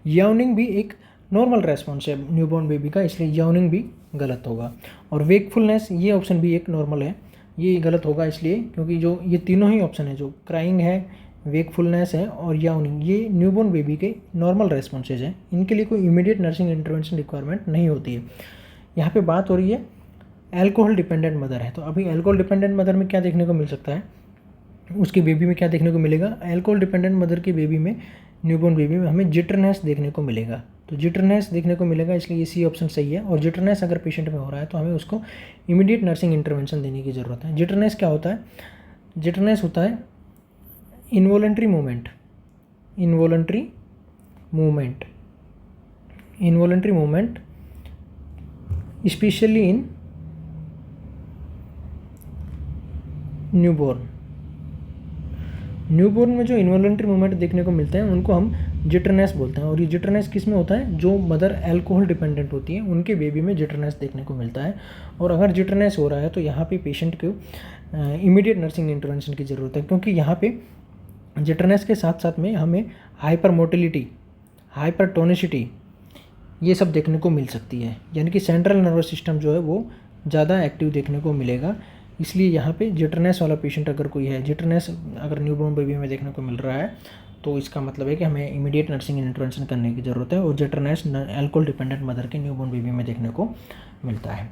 याउनिंग भी एक नॉर्मल रेस्पॉन्स है न्यूबॉर्न बेबी का, इसलिए याउनिंग भी गलत होगा। और वेकफुलनेस ये ऑप्शन भी एक नॉर्मल है, ये गलत होगा इसलिए क्योंकि जो ये तीनों ही ऑप्शन है, जो क्राइंग है, वेकफुलनेस है और याउनिंग, ये न्यूबॉर्न बेबी के नॉर्मल रेस्पॉन्सेज हैं। इनके लिए कोई इमीडिएट नर्सिंग इंटरवेंशन रिक्वायरमेंट नहीं होती है। यहाँ पे बात हो रही है अल्कोहल डिपेंडेंट मदर है, तो अभी अल्कोहल डिपेंडेंट मदर में क्या देखने को मिल सकता है, उसकी बेबी में क्या देखने को मिलेगा। अल्कोहल डिपेंडेंट मदर की बेबी में, न्यूबॉर्न बेबी में हमें जिटरनेस देखने को मिलेगा। तो जिटरनेस देखने को मिलेगा, इसलिए ये सी ऑप्शन सही है। और जिटरनेस अगर पेशेंट में हो रहा है तो हमें उसको इमीडिएट नर्सिंग इंटरवेंशन देने की ज़रूरत है। जिटरनेस क्या होता है? जिटरनेस होता है involuntary movement, involuntary movement, involuntary movement specially in newborn. Newborn में जो इनवॉलंटरी मूवमेंट देखने को मिलते हैं उनको हम जिटरनेस बोलते हैं। और ये जिटरनेस किस में होता है? जो मदर अल्कोहल डिपेंडेंट होती है उनके बेबी में जिटरनेस देखने को मिलता है। और अगर जिटरनेस हो रहा है तो यहाँ पे पेशेंट को इमीडिएट नर्सिंग इंटरवेंशन की ज़रूरत है, क्योंकि यहाँ पे जिटरनेस के साथ साथ में हमें हाइपर मोटिलिटी, हाइपरटोनिसिटी, ये सब देखने को मिल सकती है। यानी कि सेंट्रल नर्वस सिस्टम जो है वो ज़्यादा एक्टिव देखने को मिलेगा। इसलिए यहाँ पे जिटरनेस वाला पेशेंट अगर कोई है, जिटरनेस अगर न्यूबॉर्न बेबी में देखने को मिल रहा है तो इसका मतलब है कि हमें इमीडिएट नर्सिंग इंटरवेंशन करने की ज़रूरत है। और जिटरनेस अल्कोहल डिपेंडेंट मदर के न्यूबॉर्न बेबी में देखने को मिलता है।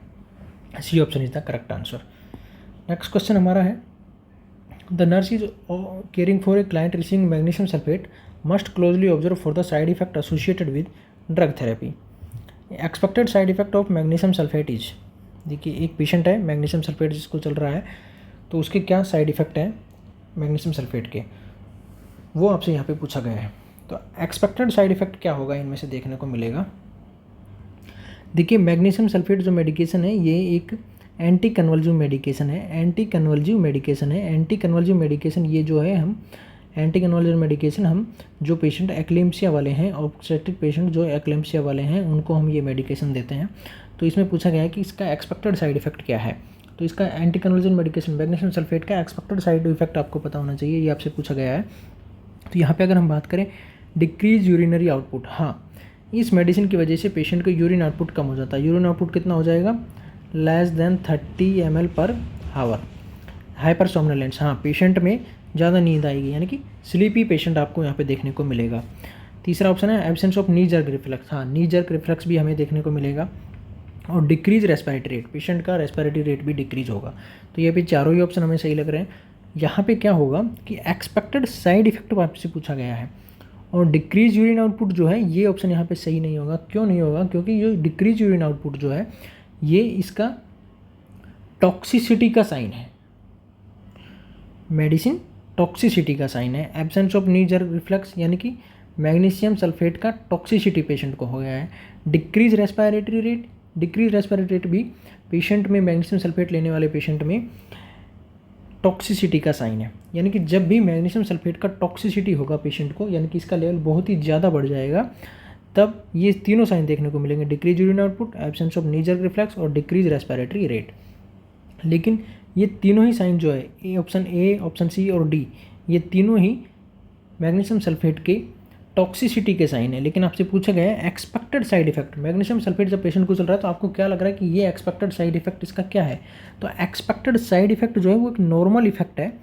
C option is the correct answer. Next question हमारा है, the nurse is caring for a client receiving magnesium sulphate must closely observe for the side effect associated with drug therapy. Expected side effect of magnesium sulphate is, देखिए एक patient है magnesium sulphate जिसको चल रहा है, तो उसके क्या साइड इफ़ेक्ट है मैग्नीशियम सल्फेट के, वो आपसे यहाँ पे पूछा गया है। तो एक्सपेक्टेड साइड इफ़ेक्ट क्या होगा इनमें से देखने को मिलेगा। देखिए मैग्नीशियम सल्फेट जो मेडिकेशन है ये एक एंटी कन्वल्सिव मेडिकेशन है, एंटी कन्वल्सिव मेडिकेशन है। एंटी कन्वल्सिव मेडिकेशन ये जो है हम एंटी कन्वल्सिव मेडिकेशन हम जो पेशेंट एक्लेम्सिया वाले हैं, ऑब्स्टेट्रिक पेशेंट जो एक्लेम्सिया वाले हैं उनको हम ये मेडिकेशन देते हैं। तो इसमें पूछा गया है कि इसका एक्सपेक्टेड साइड इफेक्ट क्या है। तो इसका anti convulsive medication magnesium sulphate का एक्सपेक्टेड साइड इफेक्ट आपको पता होना चाहिए, ये आपसे पूछा गया है। तो यहाँ पे अगर हम बात करें डिक्रीज यूरिनरी आउटपुट, हाँ इस मेडिसिन की वजह से पेशेंट का यूरिन आउटपुट कम हो जाता है। यूरिन आउटपुट कितना हो जाएगा? लेस देन 30 ml पर हावर। हाइपर सोमनोलेंस, हाँ पेशेंट में ज़्यादा नींद आएगी, यानी कि स्लीपी पेशेंट आपको यहाँ पे देखने को मिलेगा। तीसरा ऑप्शन है absence of knee jerk reflex, हाँ नी जर्क रिफ्लेक्स भी हमें देखने को मिलेगा। और डिक्रीज रेस्पिरेटरी रेट, पेशेंट का रेस्पिरेटरी रेट भी डिक्रीज होगा। तो ये भी चारों ही ऑप्शन हमें सही लग रहे हैं। यहाँ पे क्या होगा कि एक्सपेक्टेड साइड इफेक्ट आपसे पूछा गया है, और डिक्रीज यूरिन आउटपुट जो है ये ऑप्शन यहाँ पे सही नहीं होगा। क्यों नहीं होगा? क्योंकि ये डिक्रीज यूरिन आउटपुट जो है ये इसका टॉक्सिसिटी का साइन है, मेडिसिन टॉक्सिसिटी का साइन है। Absence of knee jerk reflex यानी कि मैग्नीशियम सल्फेट का टॉक्सिसिटी पेशेंट को हो गया है। Decrease respiratory rate, decrease respiratory rate भी पेशेंट में, मैग्नीशियम सल्फेट लेने वाले पेशेंट में टॉक्सिसिटी का साइन है। यानी कि जब भी मैग्नीशियम सल्फेट का टॉक्सिसिटी होगा पेशेंट को, यानी कि इसका लेवल बहुत ही ज़्यादा बढ़ जाएगा, तब ये तीनों साइन देखने को मिलेंगे, decrease urine output, absence of knee jerk reflex और डिक्रीज रेस्पिरेटरी रेट। लेकिन ये तीनों ही साइन जो है ऑप्शन ए, ऑप्शन सी और डी, ये तीनों ही मैग्नीशियम सल्फेट के टॉक्सिसिटी के साइन है। लेकिन आपसे पूछा गया है expected side effect, magnesium sulphate जब पेशेंट को चल रहा है तो आपको क्या लग रहा है कि ये एक्सपेक्टेड साइड इफेक्ट इसका क्या है? तो एक्सपेक्टेड साइड इफेक्ट जो है वो एक नॉर्मल इफेक्ट है,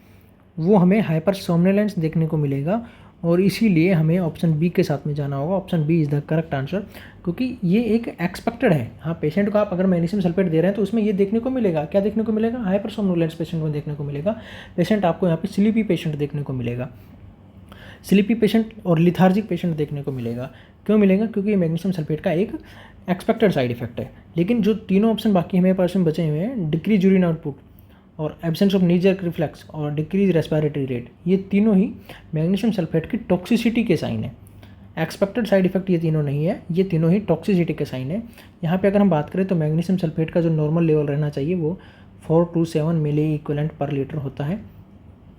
वो हमें हाइपर सोमनोलेंस देखने को मिलेगा। और इसीलिए हमें ऑप्शन बी के साथ में जाना होगा। Option B is the correct answer, क्योंकि ये एक एक्सपेक्टेड है। हाँ पेशेंट को आप अगर मैग्नीशियम सल्फेट दे रहे हैं तो उसमें ये देखने को मिलेगा, क्या देखने को मिलेगा? हाइपर सोमनोलेंस पेशेंट को देखने को मिलेगा। पेशेंट आपको यहाँ पे स्लीपी पेशेंट देखने को मिलेगा, स्लीपी पेशेंट और लिथार्जिक पेशेंट देखने को मिलेगा। क्यों मिलेगा? क्योंकि ये मैग्नीशियम सल्फेट का एक एक्सपेक्टेड साइड इफेक्ट है। लेकिन जो तीनों ऑप्शन बाकी हमें पास में बचे हुए हैं, डिक्रीज यूरिन आउटपुट और absence of knee jerk reflex और डिक्रीज रेस्पिरेटरी रेट, ये तीनों ही मैग्नीशियम सल्फेट की टॉक्सिसिटी के साइन है। एक्सपेक्टेड साइड इफेक्ट ये तीनों नहीं है, ये तीनों ही टॉक्सिसिटी के साइन है। यहाँ पे अगर हम बात करें तो मैग्नीशियम सल्फेट का जो नॉर्मल लेवल रहना चाहिए वो 4 to 7 milliequivalent per litre होता है।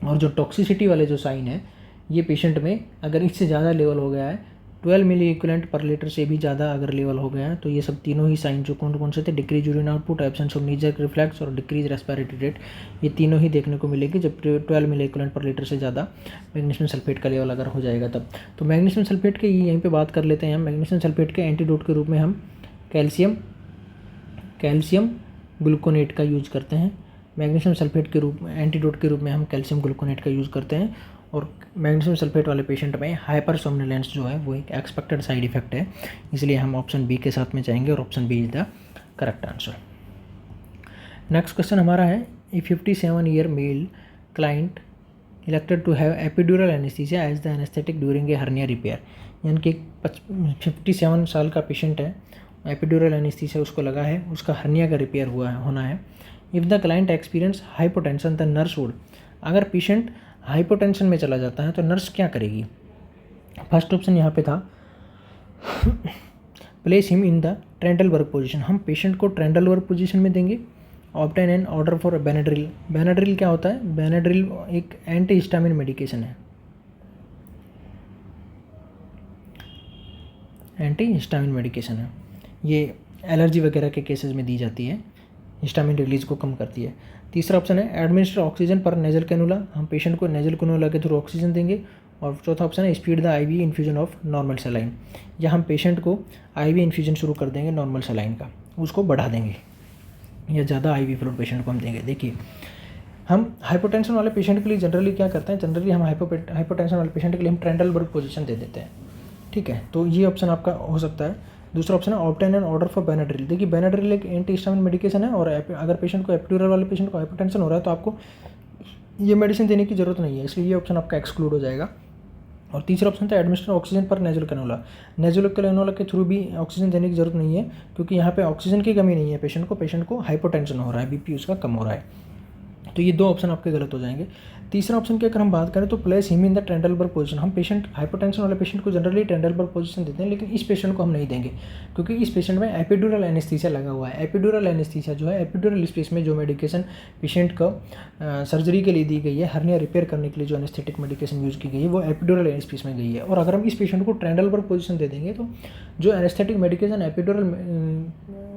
और जो टॉक्सिसिटी वाले जो साइन है ये पेशेंट में अगर इससे ज़्यादा लेवल हो गया है, 12 मिली इक्विवेलेंट पर लीटर से भी ज़्यादा अगर लेवल हो गया है, तो ये सब तीनों ही साइन जो कौन कौन से थे, decrease urine output, absence of knee jerk reflex और डिक्रीज रेस्पिरेटरी रेट, ये तीनों ही देखने को मिलेगी जब 12 मिली इक्विवेलेंट पर लीटर से ज़्यादा मैग्नीशियम सल्फेट का लेवल अगर हो जाएगा तब। तो मैग्नीशियम सल्फेट के यहीं पे बात कर लेते हैं हम। मैग्नीशियम सल्फेट के एंटीडोट के रूप में हम कैल्शियम ग्लूकोनेट का यूज करते हैं। मैग्नीशियम सल्फेट के रूप में एंटीडोट के रूप में हम कैल्शियम ग्लूकोनेट का यूज़ करते हैं। और मैग्नीशियम सल्फेट वाले पेशेंट में हाइपर सोमनिलेंस जो है वो एक एक्सपेक्टेड साइड इफेक्ट है, इसलिए हम ऑप्शन बी के साथ में जाएंगे और option B is the correct answer. Next question हमारा है, a 57-year male client elected to have epidural anaesthesia as the anaesthetic during a hernia repair. यानी कि 57 साल का पेशेंट है, एपिड्यूरल एनेस्थीसिया उसको लगा है, उसका हर्निया का रिपेयर होना है। If the client experience hypotension the nurse would, अगर पेशेंट हाइपोटेंशन में चला जाता है तो नर्स क्या करेगी? फर्स्ट ऑप्शन यहाँ पे था place him in the Trendelenburg position, हम पेशेंट को ट्रेंडलबर्ग पोजीशन में देंगे। Obtain an order for Benadryl, Benadryl क्या होता है? बेनाड्रिल एक एंटी हिस्टामिन मेडिकेशन है, एंटी हिस्टामिन मेडिकेशन है, ये एलर्जी वगैरह के केसेस में दी जाती है, हिस्टामिन रिलीज को कम करती है। तीसरा ऑप्शन है एडमिनिस्टर ऑक्सीजन पर नेजल कैनुला, हम पेशेंट को नेजल कैनुला के थ्रू ऑक्सीजन देंगे। और चौथा ऑप्शन है speed the IV infusion of normal saline, या हम पेशेंट को आईवी इन्फ्यूजन शुरू कर देंगे नॉर्मल सलाइन का, उसको बढ़ा देंगे, या ज़्यादा आईवी फ्लूइड पेशेंट को हम देंगे। देखिए हम हाइपोटेंशन वाले पेशेंट के लिए जनरली क्या करते हैं, जनरली हम हाइपोटेंशन वाले पेशेंट के लिए हम ट्रेंडलबर्ग पोजीशन दे देते हैं, ठीक है। तो ये ऑप्शन आपका हो सकता है। दूसरा ऑप्शन है obtain an order for Benadryl. देखिए बेनाड्रिल एक एंटी हिस्टामिन मेडिकेशन है, और अगर पेशेंट को एपिड्यूरल वाले पेशेंट को हाइपोटेंशन हो रहा है तो आपको ये मेडिसिन देने की जरूरत नहीं है, इसलिए ये ऑप्शन आपका एक्सक्लूड हो जाएगा। और तीसरा ऑप्शन था एडमिनिस्टर ऑक्सीजन पर नेजुल कैनुला, नेजुल कैनुला के थ्रू भी ऑक्सीजन देने की जरूरत नहीं है, क्योंकि यहाँ पे ऑक्सीजन की कमी नहीं है पेशेंट को हाइपोटेंशन हो रहा है, बीपी उसका कम हो रहा है। तो ये दो ऑप्शन आपके गलत हो जाएंगे। तीसरा ऑप्शन की अगर हम बात करें तो place him in the Trendelenburg position, हम पेशेंट हाइपोटेंशन वाले पेशेंट को जनरली ट्रेंडलबर्ग पोजीशन देते हैं, लेकिन इस पेशेंट को हम नहीं देंगे, क्योंकि इस पेशेंट में एपिड्यूरल एनेस्थीसिया लगा हुआ है। एपिड्यूरल एनेस्थीसिया जो है, एपिड्यूरल स्पेस में जो मेडिकेशन पेशेंट को सर्जरी के लिए दी गई है, हर्निया रिपेयर करने के लिए जो एनेस्थेटिक मेडिकेशन यूज़ की गई है वो एपिड्यूरल स्पेस में गई है। और अगर हम इस पेशेंट को ट्रेंडलबर्ग पोजीशन दे देंगे तो जो एनेस्थेटिक मेडिकेशन एपिड्यूरल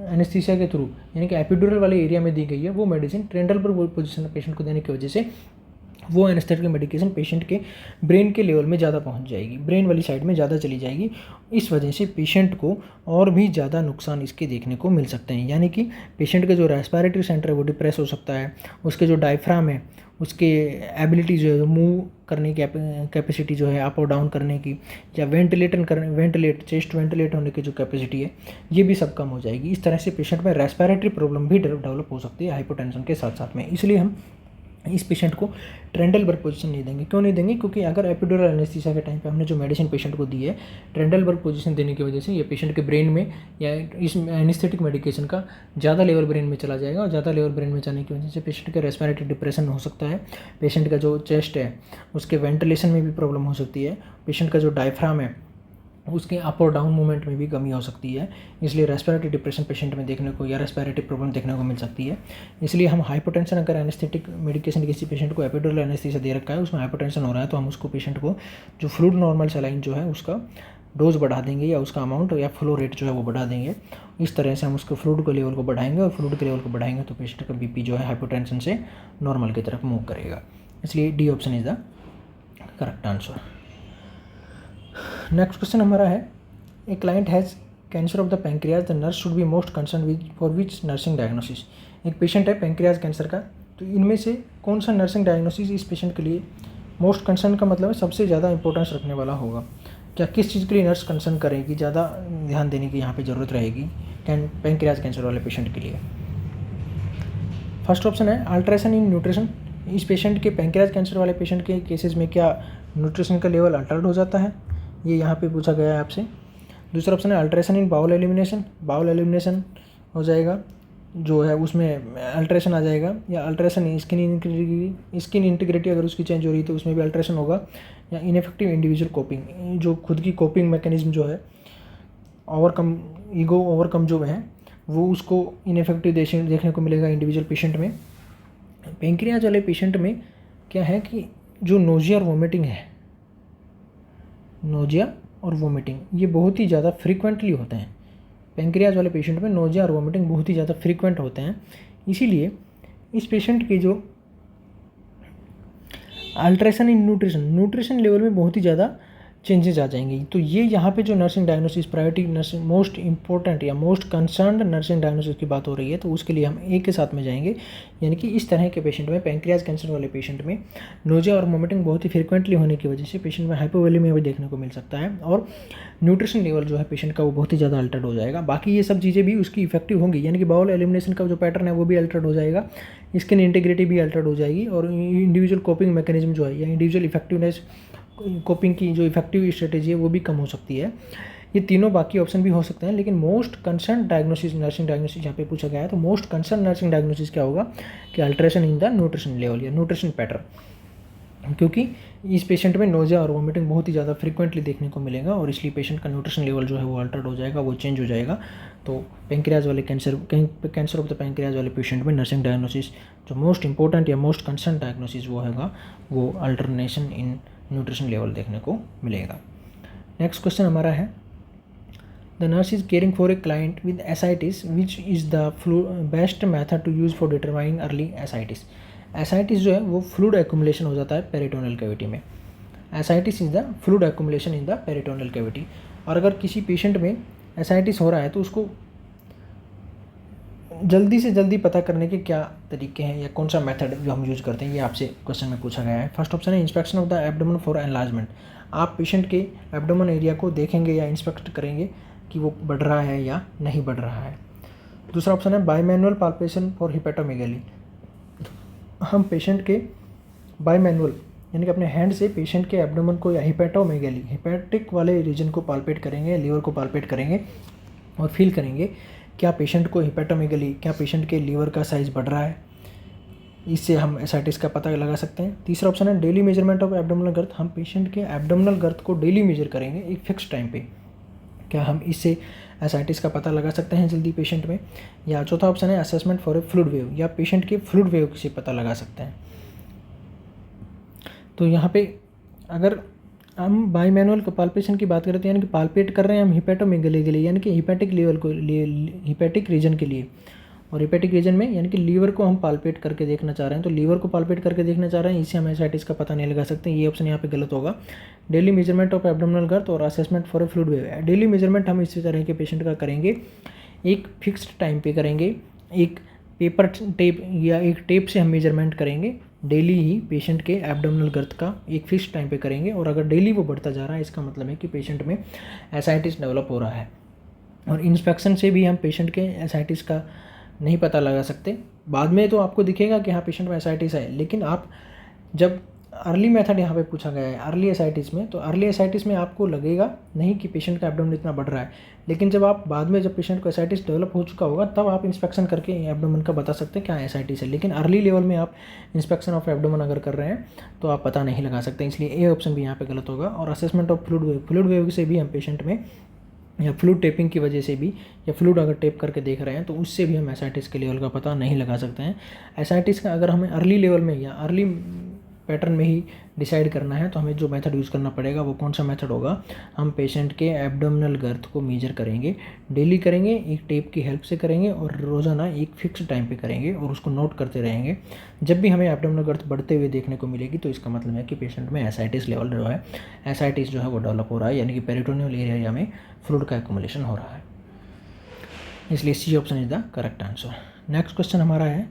एनेस्थीसिया के थ्रू यानी कि एपिड्यूरल वाले एरिया में दी गई है, वो मेडिसिन ट्रेंडलबर्ग पोजीशन पेशेंट को देने की वजह से वो एनेस्थेटिक मेडिकेशन पेशेंट के ब्रेन के लेवल में ज़्यादा पहुंच जाएगी, ब्रेन वाली साइड में ज़्यादा चली जाएगी। इस वजह से पेशेंट को और भी ज़्यादा नुकसान इसके देखने को मिल सकते हैं, यानी कि पेशेंट का जो रेस्पिरेटरी सेंटर है वो डिप्रेस हो सकता है, उसके जो डायफ्राम है उसके एबिलिटी जो है मूव करने की कैपेसिटी जो है अप और डाउन करने की, या चेस्ट वेंटिलेट होने की जो कैपेसिटी है ये भी सब कम हो जाएगी। इस तरह से पेशेंट में रेस्पिरेटरी प्रॉब्लम भी डेवलप हो सकती है हाइपोटेंशन के साथ साथ में। इसलिए हम इस पेशेंट को ट्रेंडलबर्ग पोजीशन नहीं देंगे। क्यों नहीं देंगे? क्योंकि अगर एपिड्यूरल एनेस्थीसिया के टाइम पे हमने जो मेडिसिन पेशेंट को दी है ट्रेंडलबर्ग पोजीशन देने की वजह से ये पेशेंट के ब्रेन में या इस एनेस्थेटिक मेडिकेशन का ज़्यादा लेवल ब्रेन में चला जाएगा, और ज़्यादा लेवल ब्रेन में जाने की वजह से पेशेंट का रेस्पिरेटरी डिप्रेशन हो सकता है, पेशेंट का जो चेस्ट है उसके वेंटिलेशन में भी प्रॉब्लम हो सकती है, पेशेंट का जो डायफ्राम है उसके अप और डाउन मूवमेंट में भी कमी हो सकती है। इसलिए रेस्पिरेटरी डिप्रेशन पेशेंट में देखने को या रेस्पिरेटरी प्रॉब्लम देखने को मिल सकती है। इसलिए हम हाइपोटेंशन अगर एनेस्थेटिक मेडिकेशन किसी पेशेंट को एपिड्यूरल एनेस्थीसिया दे रखा है, उसमें हाइपोटेंशन हो रहा है, तो हम उसको पेशेंट को जो फ्लूइड नॉर्मल सलाइन जो है उसका डोज बढ़ा देंगे, या उसका अमाउंट या फ्लो रेट जो है वो बढ़ा देंगे। इस तरह से हम उसके फ्लूइड के लेवल को बढ़ाएंगे, और फ्लूइड के लेवल को बढ़ाएंगे तो पेशेंट का बीपी जो है हाइपोटेंशन से नॉर्मल की तरफ मूव करेगा। इसलिए D option is the correct answer. Next question हमारा है, a client has cancer of the pancreas, the nurse should be most concern with for which nursing diagnosis. एक पेशेंट है पैंक्रियाज कैंसर का, तो इनमें से कौन सा नर्सिंग डायग्नोसिस इस पेशेंट के लिए मोस्ट कंसर्न का मतलब है सबसे ज़्यादा इंपॉर्टेंस रखने वाला होगा? क्या किस चीज़ के लिए नर्स कंसर्न करेगी, ज़्यादा ध्यान देने की यहाँ पे ज़रूरत रहेगी पैंक्रियाज कैंसर वाले पेशेंट के लिए? फर्स्ट ऑप्शन है अल्ट्रेशन इन न्यूट्रिशन। इस पेशेंट के पैंक्रियाज कैंसर वाले पेशेंट के केसेस में क्या न्यूट्रिशन का लेवल अल्टर्ड हो जाता है, ये यहाँ पे पूछा गया है आपसे। दूसरा ऑप्शन है alteration in bowel elimination, bowel elimination हो जाएगा जो है उसमें अल्ट्रेशन आ जाएगा, या अल्ट्रेशन स्किन इंटीग्रिटी अगर उसकी चेंज हो रही है तो उसमें भी अल्ट्रेशन होगा, या इनफेक्टिव इंडिविजुअल कोपिंग, जो खुद की कोपिंग मैकेनिज्म जो है ईगो ओवरकम जो है वो उसको इनफेक्टिव देखने को मिलेगा इंडिविजुअल पेशेंट में। पैंक्रियाज वाले पेशेंट में क्या है कि जो नोजिया और वोमिटिंग है, नोजिया और वोमिटिंग ये बहुत ही ज़्यादा फ्रीक्वेंटली होते हैं। पैंक्रियाज वाले पेशेंट में नोजिया और वोमिटिंग बहुत ही ज़्यादा फ्रीक्वेंट होते हैं, इसीलिए इस पेशेंट के जो अल्ट्रेशन इन न्यूट्रिशन लेवल में बहुत ही ज़्यादा चेंजेस आ जाएंगे। तो ये यहाँ पे जो nursing diagnosis priority nursing most important या मोस्ट कंसर्न्ड नर्सिंग डायग्नोसिस की बात हो रही है, तो उसके लिए हम एक के साथ में जाएंगे। यानी कि इस तरह के पेशेंट में, पैंक्रियाज कैंसर वाले पेशेंट में नोजिया और वोमिटिंग बहुत ही फ्रिक्वेंटली होने की वजह से पेशेंट में हाइपोवोलेमिया भी देखने को मिल सकता है, और न्यूट्रिशन लेवल जो है पेशेंट का वो बहुत ही ज़्यादा अल्टर्ड हो जाएगा। बाकी ये सब चीज़ें भी उसकी इफेक्टिव होंगी, यानी कि बाउल एलिमिनेशन का जो पैटर्न है वो भी अल्टर्ड हो जाएगा, स्किन इंटीग्रिटी भी अल्टर्ड हो जाएगी, और इंडिविजुअल कोपिंग मैकेनिज्म जो है या इंडिविजुअल इफेक्टिवनेस कोपिंग की जो इफेक्टिव स्ट्रेटेजी है वो भी कम हो सकती है। ये तीनों बाकी ऑप्शन भी हो सकते हैं, लेकिन most concern diagnosis nursing diagnosis यहाँ पे पूछा गया है, तो मोस्ट कंसर्न नर्सिंग डायग्नोसिस क्या होगा कि alteration in the nutrition level या न्यूट्रिशन पैटर्न, क्योंकि इस पेशेंट में नोजिया और वोमिटिंग बहुत ही ज़्यादा फ्रीक्वेंटली देखने को मिलेगा, और इसलिए पेशेंट का न्यूट्रिशन लेवल जो है वो अल्टर्ड हो जाएगा, वो चेंज हो जाएगा। तो पैंक्रियाज वाले कैंसर ऑफ द पैंक्रियाज वाले पेशेंट में नर्सिंग डायग्नोसिस जो मोस्ट इंपॉर्टेंट या मोस्ट कंसर्न डायग्नोसिस वो होगा, वो अल्टरनेशन इन न्यूट्रिशन लेवल देखने को मिलेगा। नेक्स्ट क्वेश्चन हमारा है, the nurse is caring for a client with ascites which is the best method to use for determining early ascites. Ascites जो है वो फ्लूइड एक्यूमुलेशन हो जाता है पेरिटोनियल कैविटी में। Ascites is the fluid accumulation in the peritoneal cavity. और अगर किसी पेशेंट में एसाइटिस हो रहा है तो उसको जल्दी से जल्दी पता करने के क्या तरीके हैं या कौन सा मेथड जो हम यूज़ करते हैं, ये आपसे क्वेश्चन में पूछा गया है। फर्स्ट ऑप्शन है inspection of the abdomen for enlargement. आप पेशेंट के एब्डोमेन एरिया को देखेंगे या इंस्पेक्ट करेंगे कि वो बढ़ रहा है या नहीं बढ़ रहा है। दूसरा ऑप्शन है बायमैनुअल पाल्पेशन फॉर हिपेटोमेगेली। हम पेशेंट के बायमैनुअल यानी कि अपने हैंड से पेशेंट के एब्डोमेन को या हिपेटोमेगेली हिपैटिक वाले रीजन को पाल्पेट करेंगे, लीवर को पाल्पेट करेंगे और फील करेंगे क्या पेशेंट को हिपेटोमेगेली, क्या पेशेंट के लीवर का साइज़ बढ़ रहा है। इससे हम एसाइटिस का पता लगा सकते हैं। तीसरा ऑप्शन है daily measurement of abdominal girth. हम पेशेंट के एब्डोमिनल गर्थ को डेली मेजर करेंगे एक फिक्स टाइम पे, क्या हम इससे एसाइटिस का पता लगा सकते हैं जल्दी पेशेंट में। या चौथा ऑप्शन है assessment for a fluid wave, या पेशेंट के फ्लूइड वेव से पता लगा सकते हैं। तो यहाँ पे अगर हम बायमैनुअल पाल्पेशन की बात करते हैं, यानी कि पाल्पेट कर रहे हैं हम हिपेटोमेगेली के लिए, यानी कि हिपैटिक लेवल को लिए, हिपैटिक रीजन के लिए, और हिपैटिक रीजन में यानी कि लीवर को हम पाल्पेट करके देखना चाह रहे हैं, तो लीवर को पाल्पेट करके देखना चाह रहे हैं, इससे हम एसाइटिस का पता नहीं लगा सकते। ये ऑप्शन यहाँ पे गलत होगा। Daily measurement of abdominal girth और assessment for a fluid wave. Daily measurement हम इसी तरह के पेशेंट का करेंगे, एक फिक्स्ड टाइम पे करेंगे, एक पेपर टेप या एक टेप से हम मेजरमेंट करेंगे डेली ही पेशेंट के एब्डोमिनल गर्थ का एक फिक्स टाइम पे करेंगे, और अगर डेली वो बढ़ता जा रहा है इसका मतलब है कि पेशेंट में एसाइटिस डेवलप हो रहा है। और इंस्पेक्शन से भी हम पेशेंट के एसाइटिस का नहीं पता लगा सकते। बाद में तो आपको दिखेगा कि हाँ पेशेंट में एसाइटिस है, लेकिन आप जब अर्ली मेथड यहाँ पे पूछा गया है अर्ली एसाइटिस में, तो अर्ली एसाइटिस में आपको लगेगा नहीं कि पेशेंट का एब्डोमेन इतना बढ़ रहा है, लेकिन जब आप बाद में जब पेशेंट को एसाइटिस डेवलप हो चुका होगा तब आप इंस्पेक्शन करके एब्डोमेन का बता सकते हैं क्या एसाइटिस है। लेकिन अर्ली लेवल में आप इंस्पेक्शन ऑफ एब्डोमेन अगर कर रहे हैं तो आप पता नहीं लगा सकते, इसलिए ए ऑप्शन भी यहाँ पे गलत होगा। और असेसमेंट ऑफ फ्लूइड वेव से भी हम पेशेंट में या फ्लूइड टेपिंग की वजह से भी, या फ्लूइड अगर टेप करके देख रहे हैं तो उससे भी हम एसाइटिस के लेवल का पता नहीं लगा सकते हैं। एसाइटिस का अगर हमें अर्ली लेवल में या अर्ली पैटर्न में ही डिसाइड करना है तो हमें जो मेथड यूज़ करना पड़ेगा वो कौन सा मेथड होगा, हम पेशेंट के एब्डोमिनल गर्थ को मेजर करेंगे, डेली करेंगे, एक टेप की हेल्प से करेंगे और रोज़ाना एक फिक्स टाइम पे करेंगे और उसको नोट करते रहेंगे। जब भी हमें एब्डोमिनल गर्थ बढ़ते हुए देखने को मिलेगी तो इसका मतलब है कि पेशेंट में एसाइटिस लेवल जो है, एसाइटिस जो है वो डेवलप हो रहा है, यानी कि पेरिटोनियल एरिया में फ्लूइड का एक्युमुलेशन हो रहा है। इसलिए C option is the correct answer. Next question हमारा है,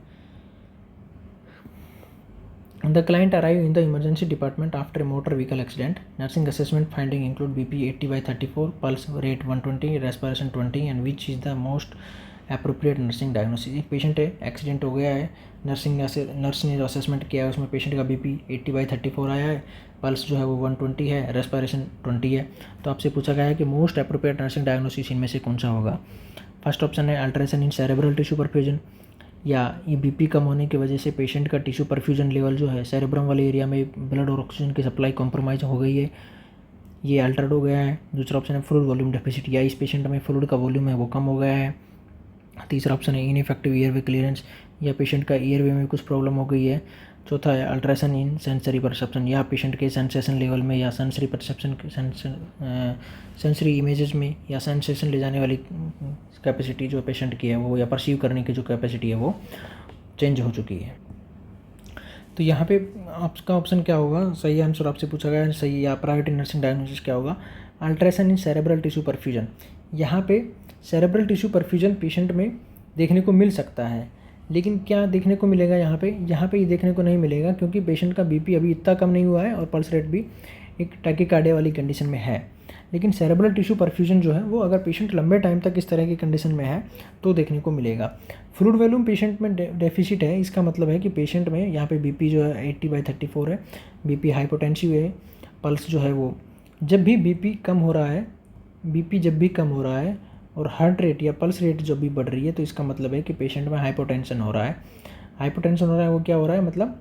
The client arrived in the emergency department after a motor vehicle accident. Nursing assessment finding include BP 80/34, pulse rate 120, respiration 20, and which is the most appropriate nursing diagnosis. एक patient है, accident हो गया है, nurse ने जो assessment किया है उसमें पेशेंट का BP 80/34 आया है, पल्स जो है वो 120 है, रेस्पिरेशन 20 है। तो आपसे पूछा गया है कि मोस्ट अप्रोप्रिएट नर्सिंग डायग्नोसिस इनमें से कौन सा होगा। फर्स्ट ऑप्शन है अल्ट्रेशन इन सेरेब्रल टिश्यू परफ्यूजन, या ये बीपी कम होने की वजह से पेशेंट का टिश्यू परफ्यूजन लेवल जो है सेरेब्रम वाले एरिया में ब्लड और ऑक्सीजन की सप्लाई कॉम्प्रोमाइज़ हो गई है, ये अल्टर्ड हो गया है। दूसरा ऑप्शन है फ्लूइड वॉल्यूम डेफिसिट, या इस पेशेंट में फ्लूइड का वॉल्यूम है वो कम हो गया है। तीसरा ऑप्शन है इनइफेक्टिव एयरवे क्लियरेंस, या पेशेंट का एयरवे में कुछ प्रॉब्लम हो गई है। चौथा है अल्ट्रेशन इन सेंसरी परसेप्शन, या पेशेंट के सेंसेशन लेवल में या सेंसरी परसेप्शन सेंसरी इमेजेस में या सेंसेशन ले जाने वाली कैपेसिटी जो पेशेंट की है वो, या परसीव करने की जो कैपेसिटी है वो चेंज हो चुकी है। तो यहाँ पे आपका ऑप्शन क्या होगा, सही आंसर आपसे पूछा गया है, सही या प्रायोरिटी नर्सिंग डायग्नोसिस क्या होगा, ultrasound in cerebral tissue perfusion. यहाँ पे सेरेब्रल टिश्यू परफ्यूजन पेशेंट में देखने को मिल सकता है, लेकिन क्या देखने को मिलेगा यहाँ पे ये देखने को नहीं मिलेगा, क्योंकि पेशेंट का बीपी अभी इतना कम नहीं हुआ है और पल्स रेट भी एक टैकीकार्डिया वाली कंडीशन में है। लेकिन सेरेब्रल टिश्यू परफ्यूजन जो है वो अगर पेशेंट लंबे टाइम तक इस तरह की कंडीशन में है तो देखने को मिलेगा। फ्लूइड वॉल्यूम पेशेंट में डेफिसिट है, इसका मतलब है कि पेशेंट में यहाँ पे बीपी जो है 80/34 है, बीपी हाइपोटेंसिव है, पल्स जो है वो जब भी बीपी कम हो रहा है, बीपी जब भी कम हो रहा है और हार्ट रेट या पल्स रेट जब भी बढ़ रही है तो इसका मतलब है कि पेशेंट में हाइपोटेंशन हो रहा है। हाइपोटेंशन हो रहा है वो क्या हो रहा है, मतलब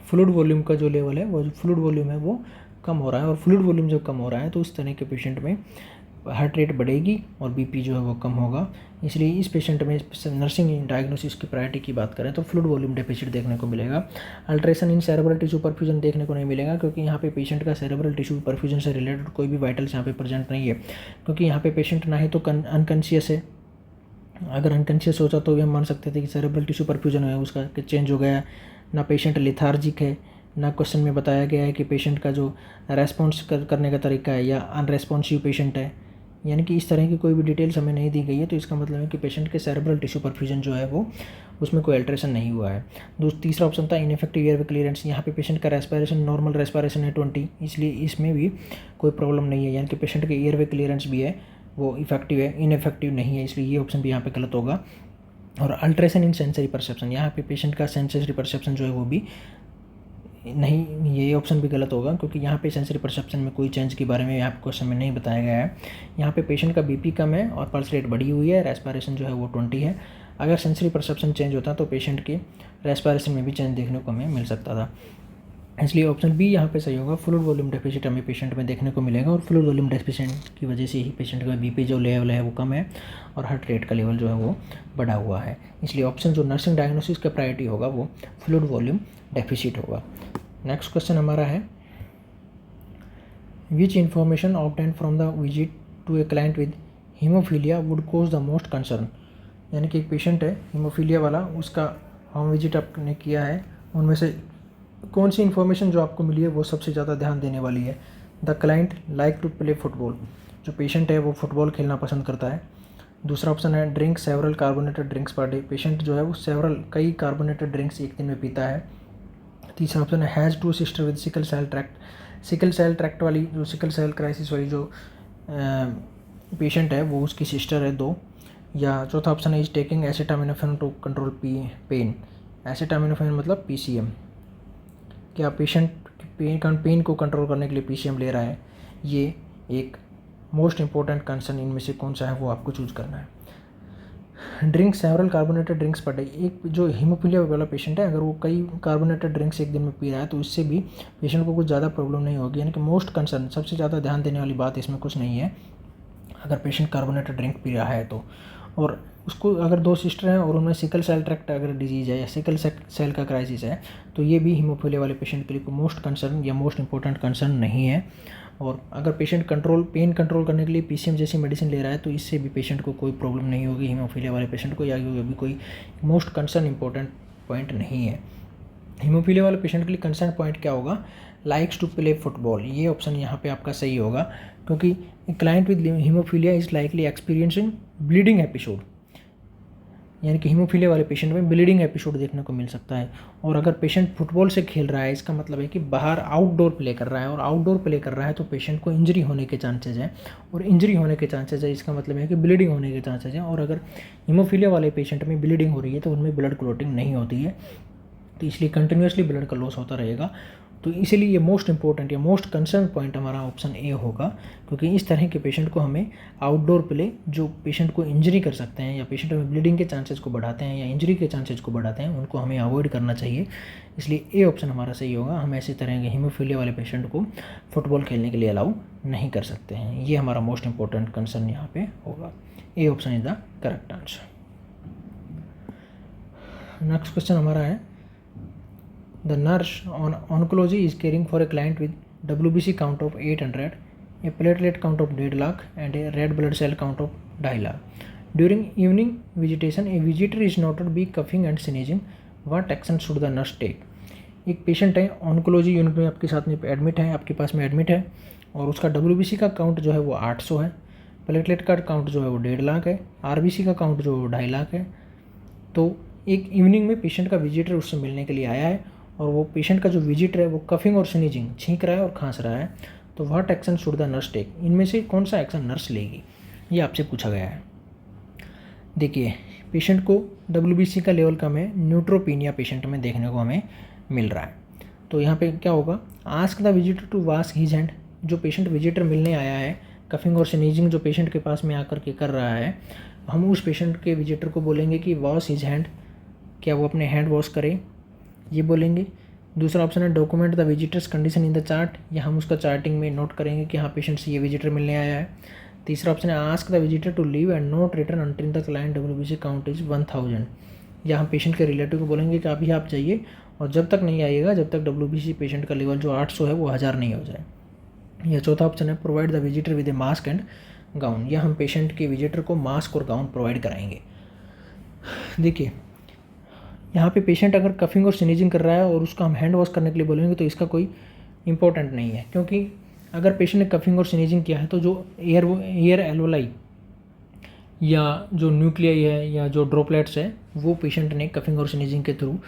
फ्लूइड वॉल्यूम का जो लेवल है, वो जो फ्लूइड वॉल्यूम है वो कम हो रहा है, और फ्लूइड वॉल्यूम जब कम हो रहा है तो उस तरह के पेशेंट में हार्ट रेट बढ़ेगी और बीपी जो है वो कम होगा। इसलिए इस पेशेंट में नर्सिंग डायग्नोसिस की प्रायोरिटी की बात करें तो फ्लूइड वॉल्यूम डेफिसिट देखने को मिलेगा। अल्ट्रेशन इन सेरेब्रल टिश्यू परफ्यूजन देखने को नहीं मिलेगा, क्योंकि यहाँ पे पेशेंट का सेरेब्रल टिश्यू परफ्यूजन से रिलेटेड कोई भी वाइटल्स यहाँ पे प्रेजेंट नहीं है, क्योंकि यहाँ पे पेशेंट ना ही तो अनकॉन्शियस है, अगर अनकॉन्शियस होता तो भी हम मान सकते थे कि सेरेब्रल टिश्यू परफ्यूजन है उसका चेंज हो गया, ना पेशेंट लिथार्जिक है, ना क्वेश्चन में बताया गया है कि पेशेंट का जो रेस्पॉन्स करने का तरीका है या अनरेस्पॉन्सिव पेशेंट है, यानी कि इस तरह की कोई भी डिटेल्स हमें नहीं दी गई है। तो इसका मतलब है कि पेशेंट के सेरेब्रल टिश्यू परफ्यूजन जो है वो उसमें कोई अल्ट्रेशन नहीं हुआ है। तीसरा ऑप्शन था इनफेक्टिव एयरवे क्लियरेंस, यहाँ पे पेशेंट का रेस्पिरेशन नॉर्मल रेस्पिरेशन है 20, इसलिए इसमें भी कोई प्रॉब्लम नहीं है, यानी कि पेशेंट के एयरवे क्लियरेंस भी है वो इफेक्टिव है, इनफेक्टिव नहीं है, इसलिए ये ऑप्शन भी यहाँ पे गलत होगा। और अल्ट्रेशन इन सेंसरी परसेप्शन, यहाँ पे पेशेंट का सेंसरी परसेप्शन जो है वो भी नहीं, ये ऑप्शन भी गलत होगा, क्योंकि यहाँ पे सेंसरी परसेप्शन में कोई चेंज के बारे में यहाँ पे क्वेश्चन में नहीं बताया गया है। यहाँ पे पेशेंट का बीपी कम है और पल्स रेट बढ़ी हुई है, रेस्पिरेशन जो है वो 20 है। अगर सेंसरी परसेप्शन चेंज होता तो पेशेंट के रेस्पिरेशन में भी चेंज देखने को हमें मिल सकता था, इसलिए ऑप्शन बी यहाँ पे सही होगा। फ्लूइड वॉल्यूम डेफिसिट हमें पेशेंट में देखने को मिलेगा, और फ्लूइड वॉल्यूम डेफिशिएंट की वजह से ही पेशेंट का बीपी जो लेवल है वो कम है और हार्ट रेट का लेवल जो है वो बढ़ा हुआ है, इसलिए ऑप्शन जो नर्सिंग डायग्नोसिस का प्रायोरिटी होगा वो फ्लूइड वॉल्यूम डेफिसिट होगा। नेक्स्ट क्वेश्चन हमारा है, which information obtain from the visit to a client with haemophilia would cause the most concern, यानी कि एक पेशेंट है हीमोफीलिया वाला, उसका होम विजिट आपने किया है, उनमें से कौन सी इन्फॉर्मेशन जो आपको मिली है वो सबसे ज़्यादा ध्यान देने वाली है। The client like to play football, जो पेशेंट है वो फुटबॉल खेलना पसंद करता है। दूसरा ऑप्शन है drink several carbonated drinks per day, patient जो है वो कई कार्बोनेटेड ड्रिंक्स एक दिन में पीता है। तीसरा ऑप्शन है has two sister with sickle cell tract वाली, जो सिकल सेल क्राइसिस वाली जो पेशेंट है वो उसकी सिस्टर है 2। या चौथा ऑप्शन है is taking acetaminophen to control pain, acetaminophen मतलब PCM, क्या पेशेंट पेन को कंट्रोल करने के लिए PCM ले रहा है। ये एक मोस्ट इंपॉर्टेंट कंसर्न, इनमें से कौन सा है वो आपको चूज करना है। Drink several carbonated drinks per day, एक जो हीमोफीलिया वाला पेशेंट है अगर वो कई कार्बोनेटेड ड्रिंक्स एक दिन में पी रहा है तो इससे भी पेशेंट को कुछ ज़्यादा प्रॉब्लम नहीं होगी, यानी कि मोस्ट कंसर्न, सबसे ज़्यादा ध्यान देने वाली बात इसमें कुछ नहीं है अगर पेशेंट कार्बोनेटेड ड्रिंक पी रहा है तो। और उसको अगर 2 सिस्टर हैं और उनमें सिकल सेल ट्रैक्ट अगर डिजीज़ है या सिकल सेल का क्राइसिस है तो ये भी हीमोफीलिया वाले पेशेंट के लिए मोस्ट कंसर्न या मोस्ट इंपॉर्टेंट कंसर्न नहीं है। और अगर पेशेंट पेन कंट्रोल करने के लिए PCM जैसी मेडिसिन ले रहा है तो इससे भी पेशेंट को कोई प्रॉब्लम नहीं होगी हीमोफीलिया वाले पेशेंट को, या ये भी कोई मोस्ट कंसर्न इंपॉर्टेंट पॉइंट नहीं है। हीमोफीलिया वाले पेशेंट के लिए कंसर्न पॉइंट क्या होगा, लाइक्स टू प्ले फुटबॉल, ये ऑप्शन यहाँ पे आपका सही होगा, क्योंकि client with haemophilia is likely experiencing bleeding episode, यानी कि हीमोफीलिया वाले पेशेंट में ब्लीडिंग एपिसोड देखने को मिल सकता है। और अगर पेशेंट फुटबॉल से खेल रहा है इसका मतलब है कि बाहर आउटडोर प्ले कर रहा है, और आउटडोर प्ले कर रहा है तो पेशेंट को इंजरी होने के चांसेज हैं, और इंजरी होने के चांसेज है इसका मतलब है कि ब्लीडिंग होने के चांसेज हैं। और अगर हीमोफीलिया वाले पेशेंट में ब्लीडिंग हो रही है तो उनमें ब्लड क्लॉटिंग नहीं होती है, तो इसलिए कंटिन्यूसली ब्लड का लॉस होता रहेगा। तो इसीलिए ये मोस्ट इंपॉर्टेंट या मोस्ट कंसर्न पॉइंट हमारा ऑप्शन ए होगा, क्योंकि इस तरह के पेशेंट को हमें आउटडोर प्ले जो पेशेंट को इंजरी कर सकते हैं या पेशेंट में ब्लीडिंग के चांसेस को बढ़ाते हैं या इंजरी के चांसेस को बढ़ाते हैं, उनको हमें अवॉइड करना चाहिए। इसलिए ए ऑप्शन हमारा सही होगा, हम ऐसे तरह के हीमोफीलिया वाले पेशेंट को फुटबॉल खेलने के लिए अलाउ नहीं कर सकते हैं। ये हमारा मोस्ट इंपॉर्टेंट कंसर्न यहाँ पे होगा। A option is the correct answer. Next question हमारा है, the nurse on oncology is caring for a client with WBC count of 800, a platelet count of 1.5 lakh and a red blood cell count of 2.5 lakh. During evening visitation, a visitor is noted to be coughing and sneezing. What action should the nurse take? एक patient है oncology unit में आपके साथ में admit है, आपके पास में admit है, और उसका WBC का काउंट जो है वो 800 है, प्लेटलेट का काउंट जो है वो 1.5 लाख है, RBC का काउंट जो है वो 2.5 लाख है। तो एक इवनिंग में पेशेंट का विजिटर उससे मिलने के लिए आया है, और वो पेशेंट का जो विजिटर है वो कफिंग और स्नीजिंग, छींक रहा है और खांस रहा है। तो what action should the nurse take, इनमें से कौन सा एक्शन नर्स लेगी, ये आपसे पूछा गया है। देखिए, पेशेंट को WBC का लेवल कम है, न्यूट्रोपीनिया पेशेंट में देखने को हमें मिल रहा है। तो यहाँ पे क्या होगा, ask the visitor to wash his hand, जो पेशेंट विजिटर मिलने आया है, कफिंग और स्नीजिंग जो पेशेंट के पास में आकर के कर रहा है, हम उस पेशेंट के विजिटर को बोलेंगे कि वॉश हिज हैंड, क्या वो अपने हैंड वॉश करे, ये बोलेंगे। दूसरा ऑप्शन है document the visitors condition in the chart, या हम उसका चार्टिंग में नोट करेंगे कि हाँ पेशेंट से ये विजिटर मिलने आया है। तीसरा ऑप्शन है ask the visitor to leave and not return until the client WBC count is 1000, या हम पेशेंट के रिलेटिव को बोलेंगे कि अभी आप जाइए और जब तक नहीं आइएगा जब तक WBC पेशेंट का लेवल जो 800 है वो 1000 नहीं हो जाए। या चौथा ऑप्शन है provide the visitor with A mask and gown, या हम पेशेंट के विजिटर को मास्क और गाउन प्रोवाइड कराएंगे। देखिए, यहाँ पे पेशेंट अगर कफिंग और स्नीजिंग कर रहा है और उसका हम हैंड वॉश करने के लिए बोलेंगे तो इसका कोई इंपॉर्टेंट नहीं है, क्योंकि अगर पेशेंट ने कफिंग और स्नीजिंग किया है तो जो एयर एल्वोलाई या जो न्यूक्लियाई है या जो ड्रॉपलेट्स है वो पेशेंट ने कफिंग और स्नीजिंग के थ्रू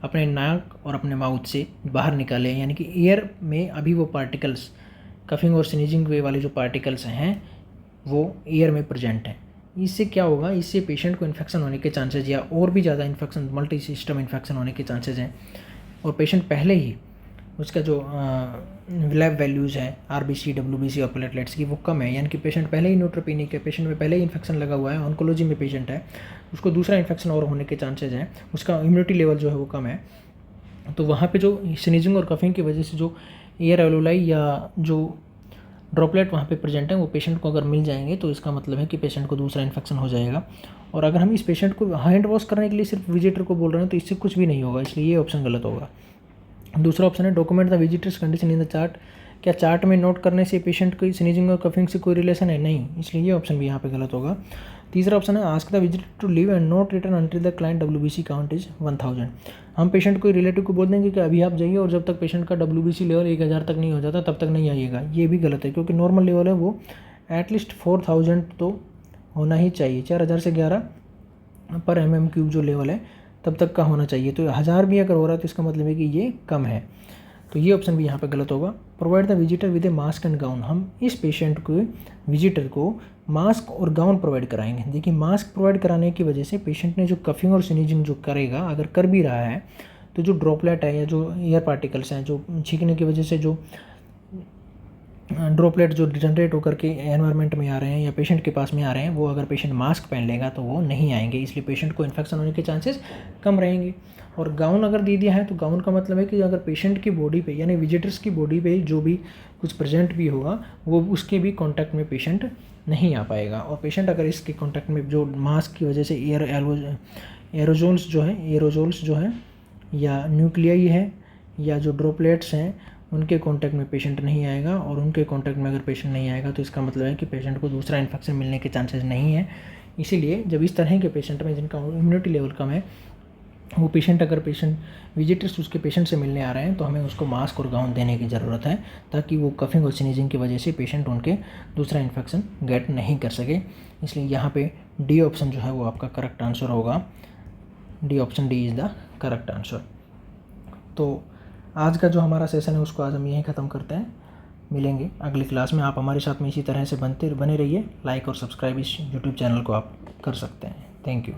अपने नाक और अपने माउथ से बाहर निकाले, यानी कि एयर में अभी वो पार्टिकल्स, कफिंग और स्नीजिंग वाले जो पार्टिकल्स हैं वो एयर में प्रेजेंट हैं। इससे क्या होगा, इससे पेशेंट को इन्फेक्शन होने के चांसेस या और भी ज़्यादा इन्फेक्शन, मल्टी सिस्टम इन्फेक्शन होने के चांसेस हैं। और पेशेंट पहले ही उसका जो लैब वैल्यूज़ है RBC, WBC और प्लेटलेट्स की वो कम है, यानी कि पेशेंट पहले ही न्यूट्रोपेनिक है, पेशेंट में पहले ही इन्फेक्शन लगा हुआ है, ऑन्कोलॉजी में पेशेंट है, उसको दूसरा इन्फेक्शन और होने के चांसेस हैं, उसका इम्यूनिटी लेवल जो है वो कम है। तो वहाँ पे जो स्नीजिंग और कफिंग की वजह से जो एयर एल्वोलाई या जो ड्रॉपलेट वहाँ पे प्रेजेंट है वो पेशेंट को अगर मिल जाएंगे तो इसका मतलब है कि पेशेंट को दूसरा इन्फेक्शन हो जाएगा। और अगर हम इस पेशेंट को हैंड वॉश करने के लिए सिर्फ विजिटर को बोल रहे हैं तो इससे कुछ भी नहीं होगा, इसलिए ये ऑप्शन गलत होगा। दूसरा ऑप्शन है document the visitors condition in the chart, क्या चार्ट में नोट करने से पेशेंट को स्नीजिंग और कफिंग से कोई रिलेशन है, नहीं, इसलिए ये ऑप्शन भी यहाँ पे गलत होगा। तीसरा ऑप्शन है ask the visitor to leave and not return until the client WBC count is 1000, हम पेशेंट को रिलेटिव को बोल देंगे कि अभी आप जाइए और जब तक पेशेंट का WBC लेवल 1000 तक नहीं हो जाता तब तक नहीं आइएगा, ये भी गलत है, क्योंकि नॉर्मल लेवल है वो एटलीस्ट 4000 तो होना ही चाहिए, 4000 से 11 पर mm³ जो लेवल है तब तक का होना चाहिए। तो 1000 भी अगर हो रहा है तो इसका मतलब है कि ये कम है, तो ये ऑप्शन भी यहाँ पे गलत होगा। Provide the visitor with A mask and gown, हम इस पेशेंट को विजिटर को मास्क और गाउन प्रोवाइड कराएंगे। देखिए, मास्क प्रोवाइड कराने की वजह से पेशेंट ने जो कफिंग और स्नीजिंग जो करेगा, अगर कर भी रहा है तो जो ड्रॉपलेट है या जो एयर पार्टिकल्स हैं जो छींकने की वजह से जो ड्रॉपलेट जो जनरेट होकर के एनवायरनमेंट में आ रहे हैं या पेशेंट के पास में आ रहे हैं वो अगर पेशेंट मास्क पहन लेगा तो वो नहीं आएंगे, इसलिए पेशेंट को इन्फेक्शन होने के चांसेस कम रहेंगे। और गाउन अगर दे दिया है तो गाउन का मतलब है कि अगर पेशेंट की बॉडी पे यानी विजिटर्स की बॉडी पे जो भी कुछ प्रेजेंट भी होगा वो उसके भी कॉन्टैक्ट में पेशेंट नहीं आ पाएगा। और पेशेंट अगर इसके कॉन्टैक्ट में जो मास्क की वजह से एरोजोल्स जो है या न्यूक्लियाई है या जो ड्रॉपलेट्स हैं उनके कांटेक्ट में पेशेंट नहीं आएगा, और उनके कांटेक्ट में अगर पेशेंट नहीं आएगा तो इसका मतलब है कि पेशेंट को दूसरा इन्फेक्शन मिलने के चांसेस नहीं है। इसीलिए जब इस तरह के पेशेंट में जिनका इम्यूनिटी लेवल कम है वो पेशेंट अगर विजिटर्स उसके पेशेंट से मिलने आ रहे हैं तो हमें उसको मास्क और गाउन देने की ज़रूरत है, ताकि वो कफिंग और स्नीजिंग की वजह से पेशेंट उनके दूसरा इन्फेक्शन गेट नहीं कर सके। इसलिए यहाँ पे डी ऑप्शन जो है वो आपका करेक्ट आंसर होगा, D option D is the correct answer. तो आज का जो हमारा सेशन है उसको आज हम यहीं ख़त्म करते हैं, मिलेंगे अगली क्लास में। आप हमारे साथ में इसी तरह से बने रहिए, लाइक और सब्सक्राइब इस यूट्यूब चैनल को आप कर सकते हैं। Thank you.